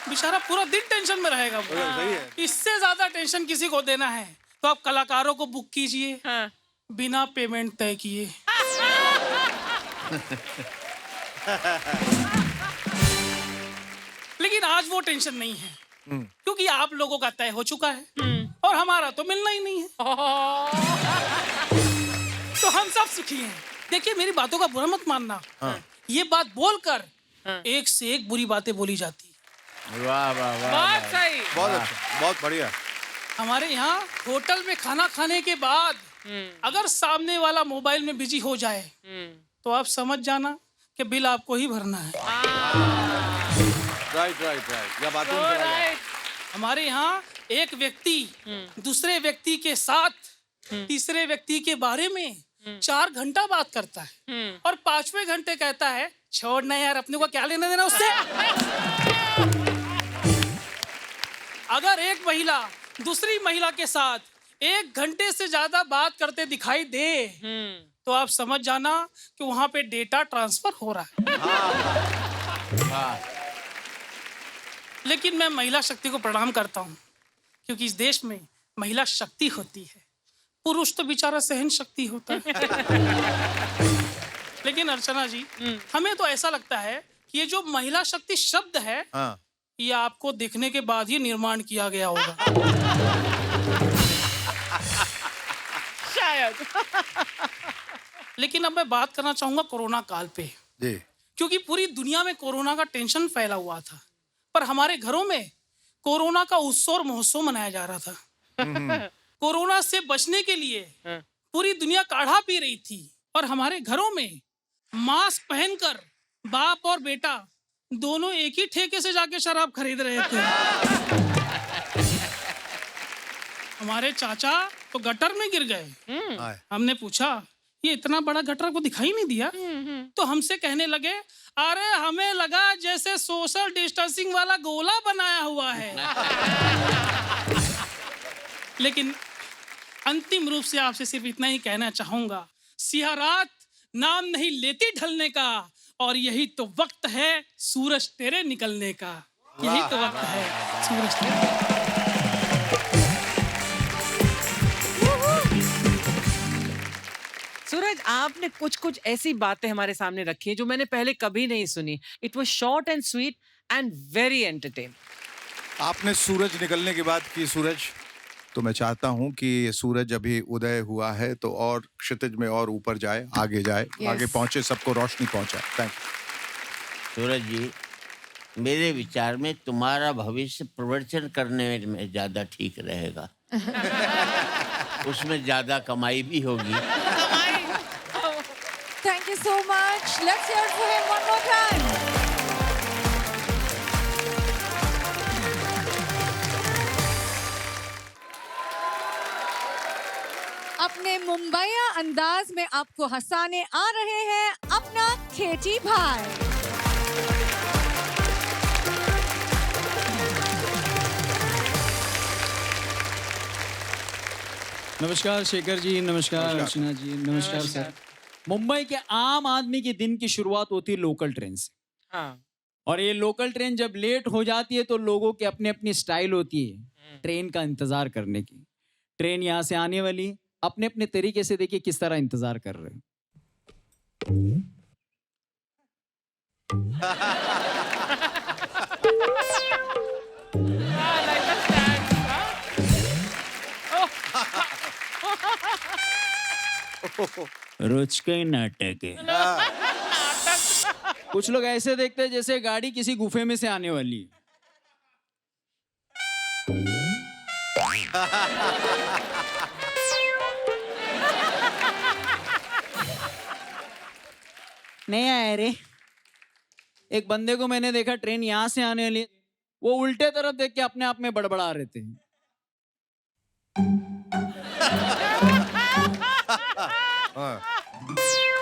बेचारा पूरा दिन टेंशन में रहेगा वो। इससे ज्यादा टेंशन किसी को देना है तो आप कलाकारों को बुक कीजिए, बिना पेमेंट तय किए। लेकिन आज वो टेंशन नहीं है, क्योंकि आप लोगों का तय हो चुका है और हमारा तो मिलना ही नहीं है। तो हम सब सुखी हैं। देखिए, मेरी बातों का बुरा मत मानना। ये बात बोलकर एक से एक बुरी बातें बोली जाती है। वाह वाह वाह, बहुत सही। बहुत अच्छा, बहुत बढ़िया। हमारे यहाँ होटल में खाना खाने के बाद अगर सामने वाला मोबाइल में बिजी हो जाए तो आप समझ जाना कि बिल आपको ही भरना है। राइट राइट राइट, या बात हमारे यहाँ एक व्यक्ति दूसरे व्यक्ति के साथ तीसरे व्यक्ति के बारे में 4 घंटा बात करता है और 5वें घंटे कहता है छोड़ना यार, अपने को क्या लेना देना उससे। अगर एक महिला दूसरी महिला के साथ 1 घंटे से ज्यादा बात करते दिखाई दे तो आप समझ जाना कि वहां पे डेटा ट्रांसफर हो रहा है। लेकिन मैं महिला शक्ति को प्रणाम करता हूँ, क्योंकि इस देश में महिला शक्ति होती है, पुरुष तो बेचारा सहन शक्ति होता है। लेकिन अर्चना जी, हमें तो ऐसा लगता है कि ये जो महिला शक्ति शब्द है, ये आपको देखने के बाद ही निर्माण किया गया होगा। शायद। लेकिन अब मैं बात करना चाहूंगा कोरोना काल पे, क्योंकि पूरी दुनिया में कोरोना का टेंशन फैला हुआ था, पर हमारे घरों में कोरोना का उत्सव और महोत्सव मनाया जा रहा था। कोरोना से बचने के लिए पूरी दुनिया काढ़ा पी रही थी और हमारे घरों में मास्क पहनकर बाप और बेटा दोनों एक ही ठेके से जाके शराब खरीद रहे थे। हमारे चाचा तो गटर में गिर गए। हमने पूछा ये इतना बड़ा गटर को दिखाई नहीं दिया। तो हमसे कहने लगे, अरे हमें लगा जैसे सोशल डिस्टेंसिंग वाला गोला बनाया हुआ है। लेकिन अंतिम रूप से आपसे सिर्फ इतना ही कहना चाहूंगा, सिया रात नाम नहीं लेती ढलने का, और यही तो वक्त है सूरज तेरे निकलने का। यही तो वक्त है सूरज तेरे। सूरज, आपने कुछ कुछ ऐसी बातें हमारे सामने रखी हैं जो मैंने पहले कभी नहीं सुनी। It was short and sweet and very entertain. आपने सूरज निकलने की बात की सूरज, तो मैं चाहता हूं कि ये सूरज अभी उदय हुआ है तो और क्षितिज में और ऊपर जाए, आगे जाए, आगे पहुंचे, सबको रोशनी पहुंचाए। Thank you. सूरज जी, मेरे विचार में तुम्हारा भविष्य प्रवचन करने में ज्यादा ठीक रहेगा। उसमें ज्यादा कमाई भी होगी। Thank you so much. Let's hear it for him one more time. अपने मुंबईया अंदाज में आपको हंसाने आ रहे हैं अपना खेची भाई। नमस्कार शेखर जी, नमस्कार अर्चना जी, नमस्कार सर। मुंबई के आम आदमी के दिन की शुरुआत होती है लोकल ट्रेन से। हाँ। और ये लोकल ट्रेन जब लेट हो जाती है तो लोगों की अपनी अपनी स्टाइल होती है ट्रेन का इंतजार करने की। ट्रेन यहाँ से आने वाली, अपने अपने तरीके से देखिए किस तरह इंतजार कर रहे हैं। रोज का ही नाटक है। कुछ लोग ऐसे देखते हैं जैसे गाड़ी किसी गुफे में से आने वाली है। नहीं आया रे। एक बंदे को मैंने देखा ट्रेन यहां से आने वाली, वो उल्टे तरफ देख के अपने आप में बड़बड़ा रहे थे।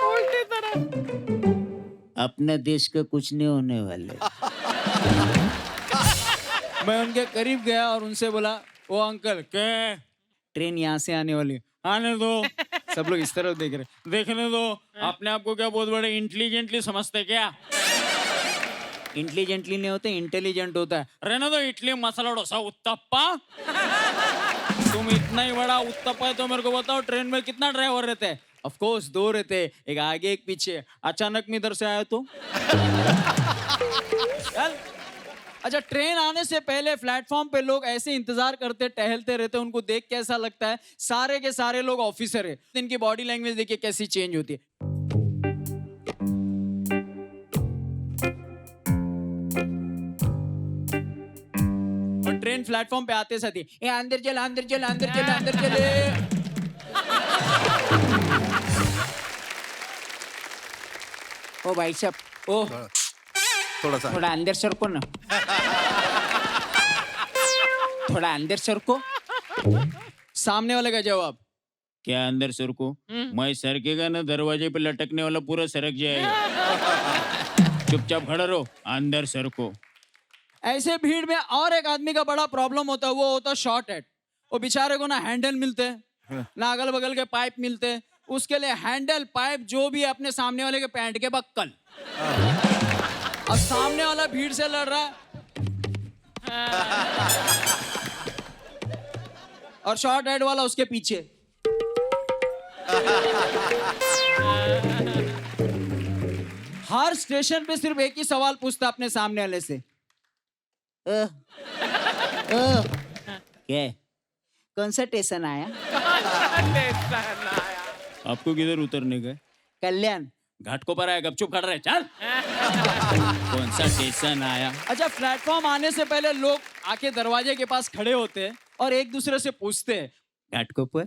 उल्टी तरफ। अपने देश का कुछ नहीं होने वाले। मैं उनके करीब गया और उनसे बोला, ओ अंकल क्या ट्रेन यहाँ से आने वाली, आने दो। सब लोग इस तरफ देख रहे, देखने दो। अपने आप को क्या बहुत बड़े इंटेलिजेंटली समझते क्या? इंटेलिजेंटली नहीं होते, इंटेलिजेंट होता है। रहने दो, इडली मसाला डोसा उत्तप्पा। तुम इतना ही बड़ा उत्तप्पा है तो मेरे को बताओ ट्रेन में कितना ड्राइवर रहते हैं? ऑफ कोर्स 2 रहते, एक आगे एक पीछे। अचानक में इधर से आया तो चल। अच्छा, ट्रेन आने से पहले प्लेटफॉर्म पे लोग ऐसे इंतजार करते, टहलते रहते, उनको देख के ऐसा लगता है सारे के सारे लोग ऑफिसर है। इनकी बॉडी लैंग्वेज देखिए कैसी चेंज होती है। और ट्रेन प्लेटफॉर्म पे आते साथ ही, ए अंदर चल, अंदर चल, अंदर चल, अंदर चले। ओ भाई साहब, ओ थोड़ा अंदर सरको ना, थोड़ा अंदर सरको। सामने वाले का जवाब, क्या अंदर सरको? मैं सरकेगा ना, दरवाजे पे लटकने वाला पूरा सरक जाएगा। चुपचाप खड़ा रहो, अंदर सरको। ऐसे भीड़ में और एक आदमी का बड़ा प्रॉब्लम होता है, वो होता है शॉर्ट हेड। वो बेचारे को ना हैंडल मिलते, ना अगल बगल के पाइप मिलते। उसके लिए हैंडल, पाइप जो भी है अपने सामने वाले के पैंट के बक्कल। अब सामने वाला भीड़ से लड़ रहा है और शॉर्ट हेड वाला उसके पीछे। हर स्टेशन पे सिर्फ एक ही सवाल पूछता अपने सामने वाले से, क्या कौन सा स्टेशन आया? आपको किधर उतरने का? कल्याण घाटकोपर आया, गपचुप खड़ा रहे, चल। कौन सा स्टेशन आया? अच्छा, प्लेटफॉर्म आने से पहले लोग आके दरवाजे के पास खड़े होते हैं और एक दूसरे से पूछते हैं, घाटकोपर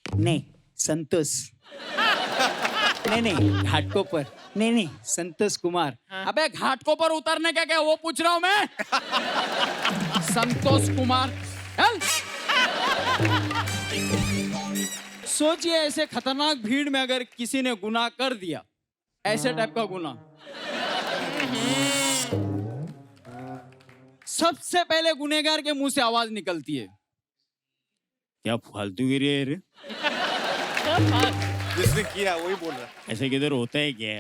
नहीं, संतोष। नहीं, घाटकोपर नहीं, संतोष कुमार। अबे घाटकोपर उतरने का क्या वो पूछ रहा हूं मैं। संतोष कुमार, चल। सोचिए ऐसे खतरनाक भीड़ में अगर किसी ने गुनाह कर दिया, ऐसे टाइप का गुनाह, सबसे पहले गुनहगार के मुंह से आवाज निकलती है, क्या फालतूगिरी है रे? जिसने किया वही बोल रहा है। ऐसे किधर होता है क्या?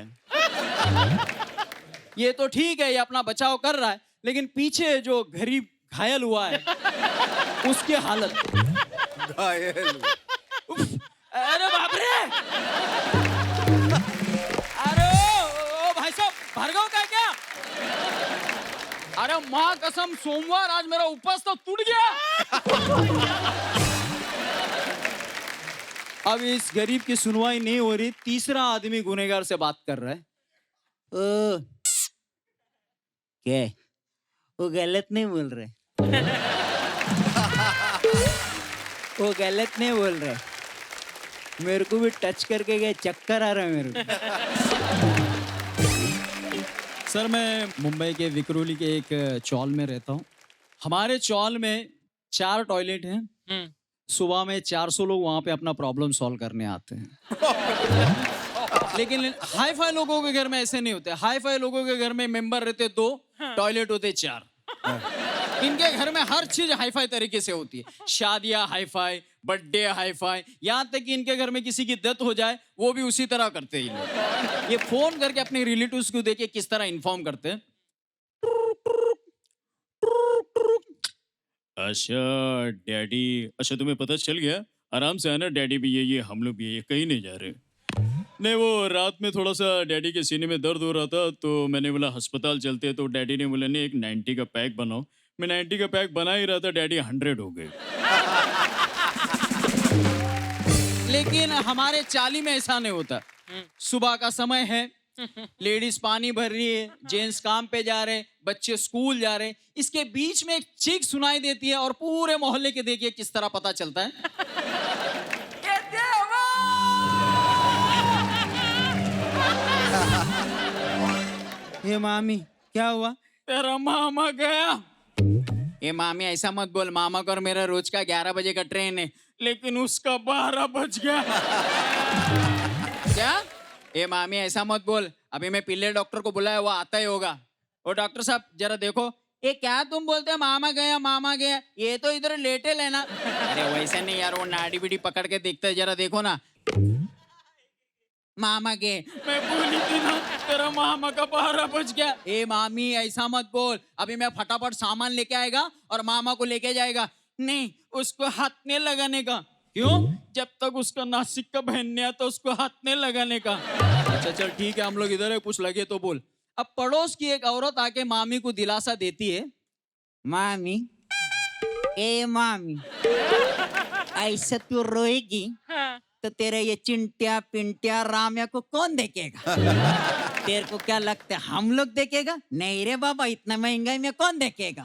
ये तो ठीक है, ये अपना बचाव कर रहा है, लेकिन पीछे जो गरीब घायल हुआ है उसकी हालत, घायल। अरे बाप रे! अरे ओ भाई साहब, भार्गव का क्या? अरे माँ कसम, सोमवार आज मेरा उपवास तो टूट गया। अब इस गरीब की सुनवाई नहीं हो रही, तीसरा आदमी गुनहगार से बात कर रहा है। ओ, क्या? वो गलत नहीं बोल रहे। वो गलत नहीं बोल रहे, मेरे को भी टच करके गए, चक्कर आ रहा है मेरे को। सर मैं मुंबई के विक्रोली के एक चौल में रहता हूँ। हमारे चौल में 4 टॉयलेट हैं। सुबह में 400 लोग वहाँ पे अपना प्रॉब्लम सॉल्व करने आते हैं। लेकिन हाई फाई लोगों के घर में ऐसे नहीं होते। हाई फाई लोगों के घर में मेंबर रहते 2, टॉयलेट होते 4। इनके घर में हर चीज हाई फाई तरीके से होती है। शादियां hi fi, birthday hi fi, यहाँ तक कि इनके घर में किसी की डेथ हो जाए वो भी उसी तरह करते हैं। ये फोन करके अपने रिलेटिव्स को देके किस तरह इन्फॉर्म करते हैं। अच्छा डैडी, अच्छा तुम्हें पता चल गया? आराम से आना, डैडी भी ये हम लोग भी ये कहीं नहीं जा रहे। नहीं वो रात में थोड़ा सा डैडी के सीने में दर्द हो रहा था, तो मैंने बोला अस्पताल चलते हैं, तो डैडी ने बोला नहीं एक 90 का पैक बनाओ। मैं 90 का पैक बना ही रहा था, डैडी 100 हो गए। लेकिन हमारे चाली में ऐसा नहीं होता। सुबह का समय है, लेडीज पानी भर रही है, जेंट्स काम पे जा रहे, बच्चे स्कूल जा रहे, इसके बीच में एक चीख सुनाई देती है और पूरे मोहल्ले के देखिए किस तरह पता चलता है। ये मामी क्या हुआ? तेरा मामा गया। ये मामी ऐसा मत बोल, मामा को और मेरा रोज का 11 बजे का ट्रेन है, लेकिन उसका 12 बज गया। क्या? ये मामी ऐसा मत बोल, अभी मैं पिल्ले डॉक्टर को बुलाया, वो आता ही होगा। ओ डॉक्टर साहब जरा देखो, ये क्या तुम बोलते हैं मामा गया, ये तो इधर लेटे लेना। अरे वैसे नहीं यार, वो नाड़ी बीड़ी पकड़ के देखते है, जरा देखो ना। मामा के, मैं बोली थी ना तेरा मामा का 12 बज गया। ए मामी ऐसा मत बोल, अभी मैं फटाफट सामान लेके आएगा और मामा को लेके जाएगा। नहीं, उसको हाथ नहीं लगाने का। क्यों? जब तक उसका नासिक का बहन नहीं आता उसको हाथ नहीं लगाने का। अच्छा चल ठीक है, हम लोग इधर है, कुछ लगे तो बोल। अब पड़ोस की एक औरत आके मामी को दिलासा देती है, मामी ए मामी ऐसा तू रोएगी तो तेरे ये चिंटिया पिंटिया राम्या को कौन देखेगा? तेरे को क्या लगता है हम लोग देखेगा? नहीं रे बाबा, इतना महंगाई में कौन देखेगा?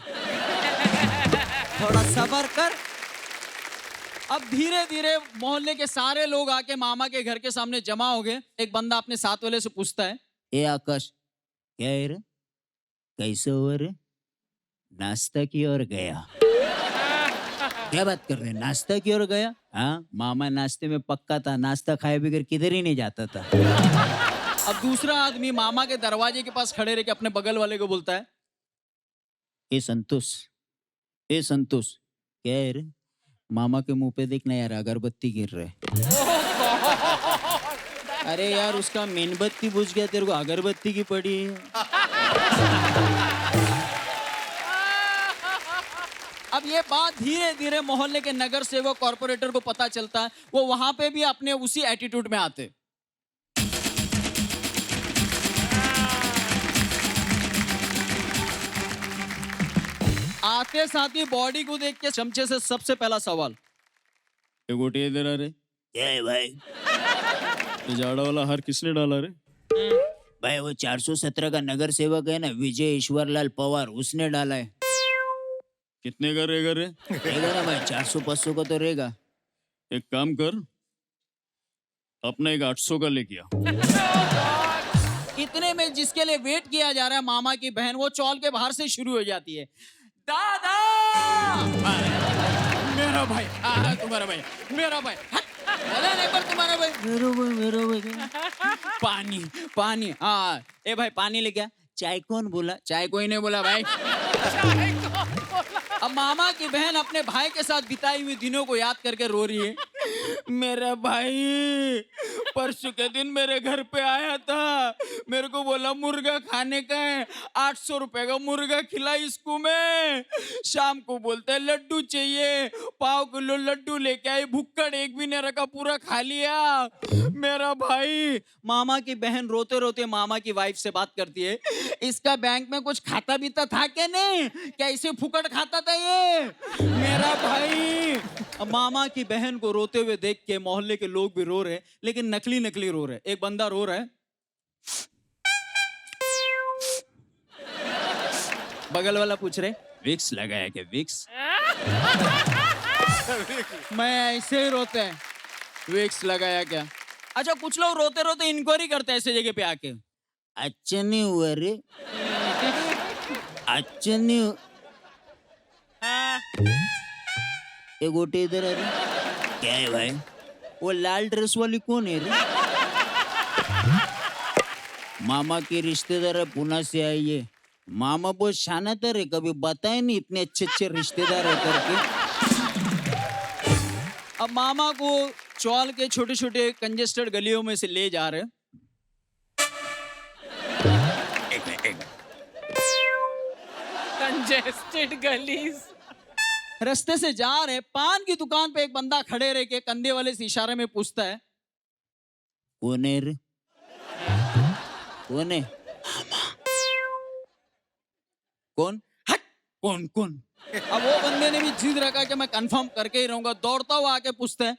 थोड़ा सब्र कर। अब धीरे धीरे मोहल्ले के सारे लोग आके मामा के घर के सामने जमा हो गए। एक बंदा अपने साथ वाले से पूछता है, ए आकाश क्या है रे, कैसे हो रे? नाश्ता की ओर गया। क्या बात कर रहे हैं, नाश्ता की ओर गया? हाँ, मामा नाश्ते में पक्का था, नाश्ता खाए बगैर किधर ही नहीं जाता था। अब दूसरा आदमी मामा के दरवाजे के पास खड़े रह के अपने बगल वाले को बोलता है, ए संतोष क्या है रे? मामा के मुंह पे देखना यार, अगरबत्ती गिर रहे। अरे यार उसका मेनबत्ती बुझ गया, तेरे को अगरबत्ती की पड़ी है। अब ये बात धीरे धीरे मोहल्ले के नगर सेवक कॉर्पोरेटर को पता चलता है, वो वहां पे भी अपने उसी एटीट्यूड में आते। आते साथ ही बॉडी को देख के चमचे से सबसे पहला सवाल, ये गोटी इधर आ रे, क्या है भाई? ये जाड़ा वाला हार किसने डाला रे? भाई वो 417 का नगर सेवक है ना, विजय ईश्वरलाल पवार, उसने डाला है। कितने का रहेगा रे? रहेगा ना भाई, 400-500 का तो रहेगा। एक काम कर, अपना एक 800 का लेके आ। इतने में जिसके लिए वेट किया जा रहा है, मामा की बहन, वो चौल के बाहर से शुरू हो जाती है, दादा! मेरा भाई, तुम्हारा भाई, मेरा भाई। बोला ना एक बार तुम्हारा भाई मेरो भाई पानी पानी। हाँ ए भाई पानी ले क्या? चाय कौन बोला? चाय कोई नहीं बोला भाई। अब मामा की बहन अपने भाई के साथ बिताई हुई दिनों को याद करके रो रही है। मेरा भाई परसों के दिन मेरे घर पे आया था, मेरे को बोला मुर्गा खाने का है, 800 रुपए का मुर्गा खिला इसको मैं। शाम को बोलता है लड्डू चाहिए, 5 किलो लड्डू लेके आई, भुक्कड़ एक भी नहीं रखा, पूरा खा लिया मेरा भाई। मामा की बहन रोते रोते मामा की वाइफ से बात करती है, इसका बैंक में कुछ खाता बीता था क्या? नहीं, क्या इसे फुकट खाता था ये मेरा भाई? अब मामा की बहन को रोते हुए देख के मोहल्ले के लोग भी रो रहे, लेकिन नकली नकली रो रहे। एक बंदा रो रहा है, बगल वाला पूछ रहे विक्स लगाया क्या? विक्स? मैं ऐसे ही रोते हैं, विक्स लगाया क्या? अच्छा कुछ लोग रोते रोते इंक्वायरी करते हैं ऐसे जगह पे आके, अच्छा नहीं हुआ रे, अच्छा नहीं हुआ। एक गोटे इधर आ रही, क्या है भाई? वो लाल ड्रेस वाली कौन है रे? मामा की रिश्तेदार है, पुणे से आई है। मामा बहुत शानदार है, कभी बताए नहीं इतने अच्छे अच्छे रिश्तेदार है करके। अब मामा को चौल के छोटे छोटे कंजेस्टेड गलियों में से ले जा रहे। कंजेस्टेड गलीज। रास्ते से जा रहे, पान की दुकान पे एक बंदा खड़े रह के कंधे वाले से इशारे में पूछता है, कौन है रे? कौन है? कौन? हट! कौन कौन? अब वो बंदे ने भी जिद रखा कि मैं कंफर्म करके ही रहूंगा। दौड़ता हुआ आके पूछता है,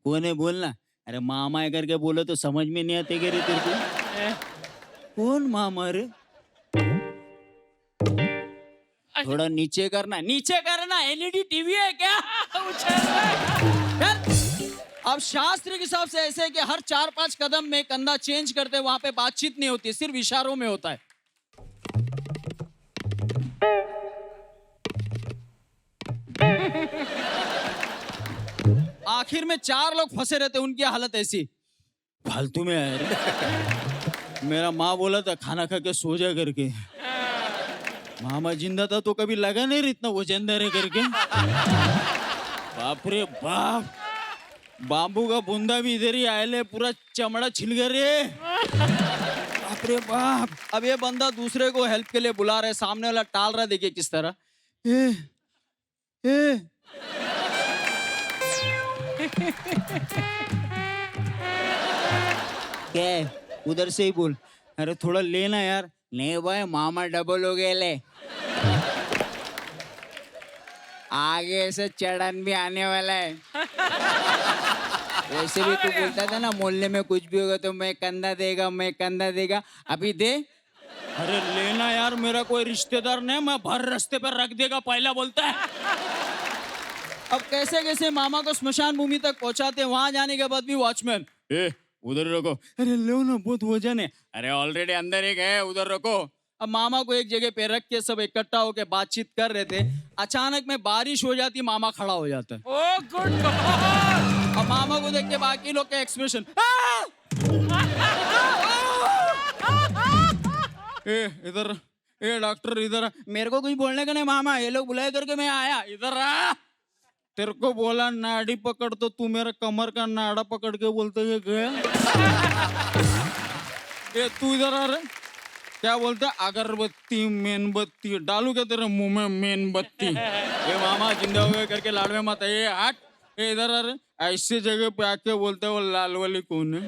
कौन है बोलना? अरे मामा है करके बोलो तो समझ में नहीं आते तेरे को। कौन मामा रे? थोड़ा नीचे करना, नीचे करना, एलईडी टीवी है क्या? अब शास्त्र के हिसाब से ऐसे है कि हर 4-5 कदम में कंधा चेंज करते, वहां पे बातचीत नहीं होती, सिर्फ इशारों में होता है। आखिर में 4 लोग फंसे रहते, उनकी हालत ऐसी, फालतू में आया रे। मेरा माँ बोला था खाना खा के सो जा करके, मामा जिंदा था तो कभी लगा नहीं रे इतना वजनदार है करके। बाप रे बाप, बाबू का बूंदा भी इधर ही आये, पूरा चमड़ा छिल गया रे। बाप रे बाप। अब ये बंदा दूसरे को हेल्प के लिए बुला रहे, सामने वाला टाल रहा, देखिए किस तरह। क्या उधर से ही बोल, अरे थोड़ा लेना यार। नहीं भाई मामा डबल हो गए ले, आगे से चढ़न भी आने वाला है। वैसे भी तू बोलता था ना मोहल्ले में कुछ भी होगा तो मैं कंधा देगा, मैं कंधा देगा, अभी दे। अरे लेना यार, मेरा कोई रिश्तेदार नहीं, मैं भर रास्ते पर रख देगा पहला बोलता है। अब कैसे कैसे मामा को स्मशान भूमि तक पहुंचाते, वहां जाने के बाद भी वॉचमैन, उधर रखो। अरे लो ना, बहुत वजन है। अरे ऑलरेडी अंदर एक है, उधर रखो। अब मामा को एक जगह पे रख के सब इकट्ठा होके बातचीत कर रहे थे, अचानक में बारिश हो जाती, मामा खड़ा हो जाता है। Oh good God. अब मामा को देख के बाकी लोग के एक्सप्रेशन, इधर, डॉक्टर इधर। मेरे को कुछ बोलने का नहीं मामा, ये लोग बुलाए करके मैं आया, इधर आ। तेरे को बोला नाड़ी पकड़, तो तू मेरा कमर का नाड़ा पकड़ के बोलते ये गया। ये तू इधर आ रहा, क्या बोलते? अगरबत्ती मेनबत्ती डालू क्या तेरे मुंह में मेनबत्ती? ये मामा जिंदा हो गए करके लाड़ में मत ये हट। ये इधर आ रहे, ऐसी जगह पे आके बोलते वो लाल वाली कौन है?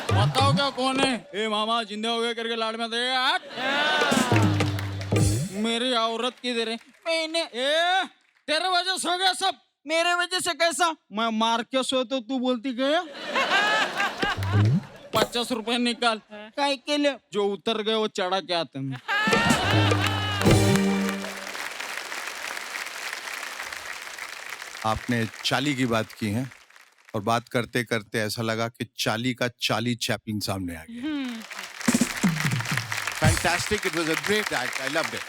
बताओ क्या कौन है? ये मामा जिंदा हो गए करके लाड़ में मत ये हट। मेरी औरत किधर है? मैंने तेरे वजह से हो गया सब, मेरे वजह से कैसा? मैं मार के सो तो तू बोलती गया। 50 रुपए निकाल, काय के लिए? जो उतर गए वो चढ़ा के आते हैं। आपने चाली की बात की है और बात करते करते ऐसा लगा कि चाली का चाली चैपलिन सामने आ गया। Fantastic, it was a great act, I loved it.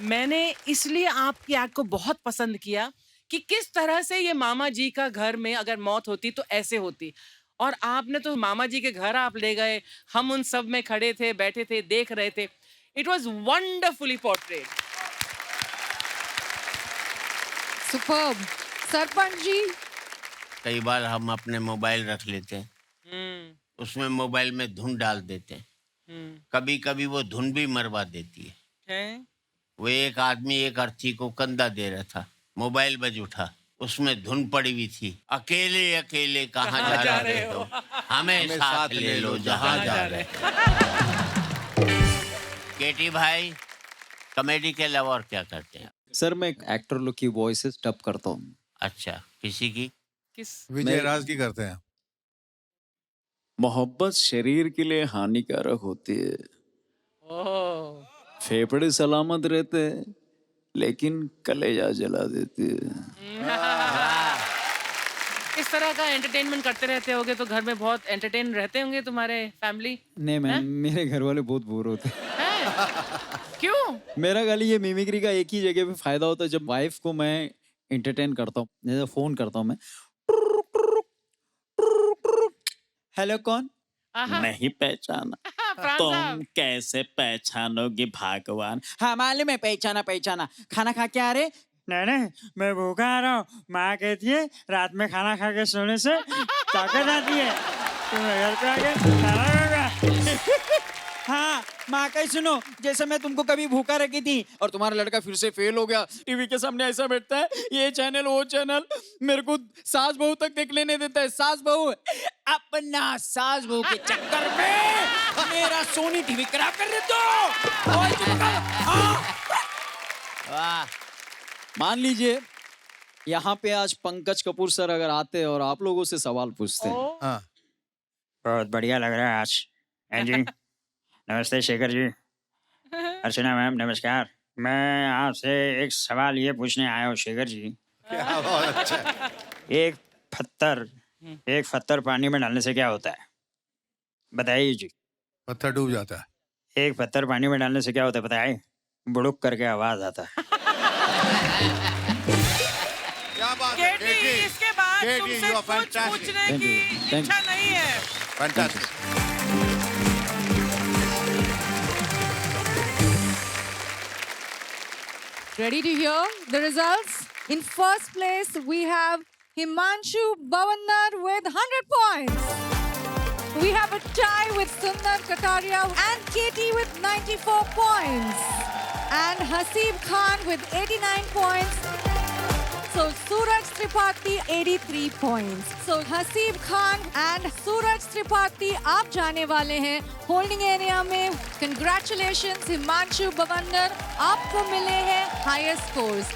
मैंने इसलिए आपकी एक्ट को बहुत पसंद किया कि किस तरह से ये मामा जी का घर में अगर मौत होती तो ऐसे होती। और आपने तो मामा जी के घर आप ले गए, हम उन सब में खड़े थे, बैठे थे, देख रहे थे। It was wonderfully portrait. Superb. Sarpanch ji, कई बार हम अपने मोबाइल रख लेते हैं, उसमें मोबाइल में धुन डाल देते हैं, कभी कभी वो धुन भी मरवा देती है। वो एक आदमी एक अर्थी को कंधा दे रहा था, मोबाइल बज उठा, उसमें धुन पड़ी हुई थी, अकेले अकेले कहाँ जा रहे हो, हमें साथ ले लो जहाँ जा रहे हो। केटी भाई कॉमेडी के अलावा और क्या करते हैं? सर मैं एक्टर लोग की वॉइसेस डब करता हूँ। अच्छा, किसी की? किस? विजय राज की करते हैं। मोहब्बत शरीर के लिए हानिकारक होती है, फेफड़े सलामत रहते हैं लेकिन कलेजा जला देती है। इस तरह का एंटरटेनमेंट करते रहते होगे तो घर में बहुत एंटरटेन रहते होंगे तुम्हारे फैमिली? नहीं मैम, मेरे घर वाले बहुत बोर होते हैं। क्यों? मेरा खाली ये मिमिक्री का एक ही जगह पे फायदा होता है, जब वाइफ को मैं एंटरटेन करता हूँ, जैसे फोन करता हूँ मैं, हेलो कौन? नहीं पहचाना। तुम कैसे पहचानोगे भगवान? हाँ मालूम है, पहचाना। खाना खा के आ रहे? नहीं मैं भूखा आ रहा हूँ। माँ कहती है रात में खाना खा के सोने से ताकत आती है, तुम घर पे आके खाना खाओगे। हाँ माँ का ही सुनो, जैसे मैं तुमको कभी भूखा रखी थी और तुम्हारा लड़का फिर से फेल हो गया, टीवी के सामने ऐसा बैठता है, ये चैनल वो चैनल, मेरे को सास बहू तक देख लेने देता है। सास बहू, अपना सास बहू के चक्कर में मेरा सोनी टीवी खराब कर देते हो। मान लीजिए यहाँ पे आज पंकज कपूर सर अगर आते और आप लोगों से सवाल पूछते हैं। बहुत बढ़िया लग रहा है आज। हाँ जी, नमस्ते शेखर जी। अर्चना मैम नमस्कार। मैं आपसे एक सवाल ये पूछने आया हूँ शेखर जी। क्या बहुत अच्छा। एक पत्थर पानी में डालने से क्या होता है बताइए जी। पत्थर डूब जाता है। एक पत्थर पानी में डालने से क्या होता है बताइए? बुड़ुक करके आवाज आता है। क्या बात है केटी, इसके बाद केटी, तुमसे you are कुछ fantastic. पूछने की इच्छा नहीं है। Fantastic. ready to hear the results? In first place, we have Himanshu Bhavandar with 100 points. We have a tie with Sundar Kataria and Katie with 94 points. And Haseeb Khan with 89 points. So Suraj Tripathi 83 points. So Haseeb Khan and Suraj Tripathi आप जाने वाले हैं holding area में। Congratulations Himanshu Bhavandar, आपको मिले हैं highest scores.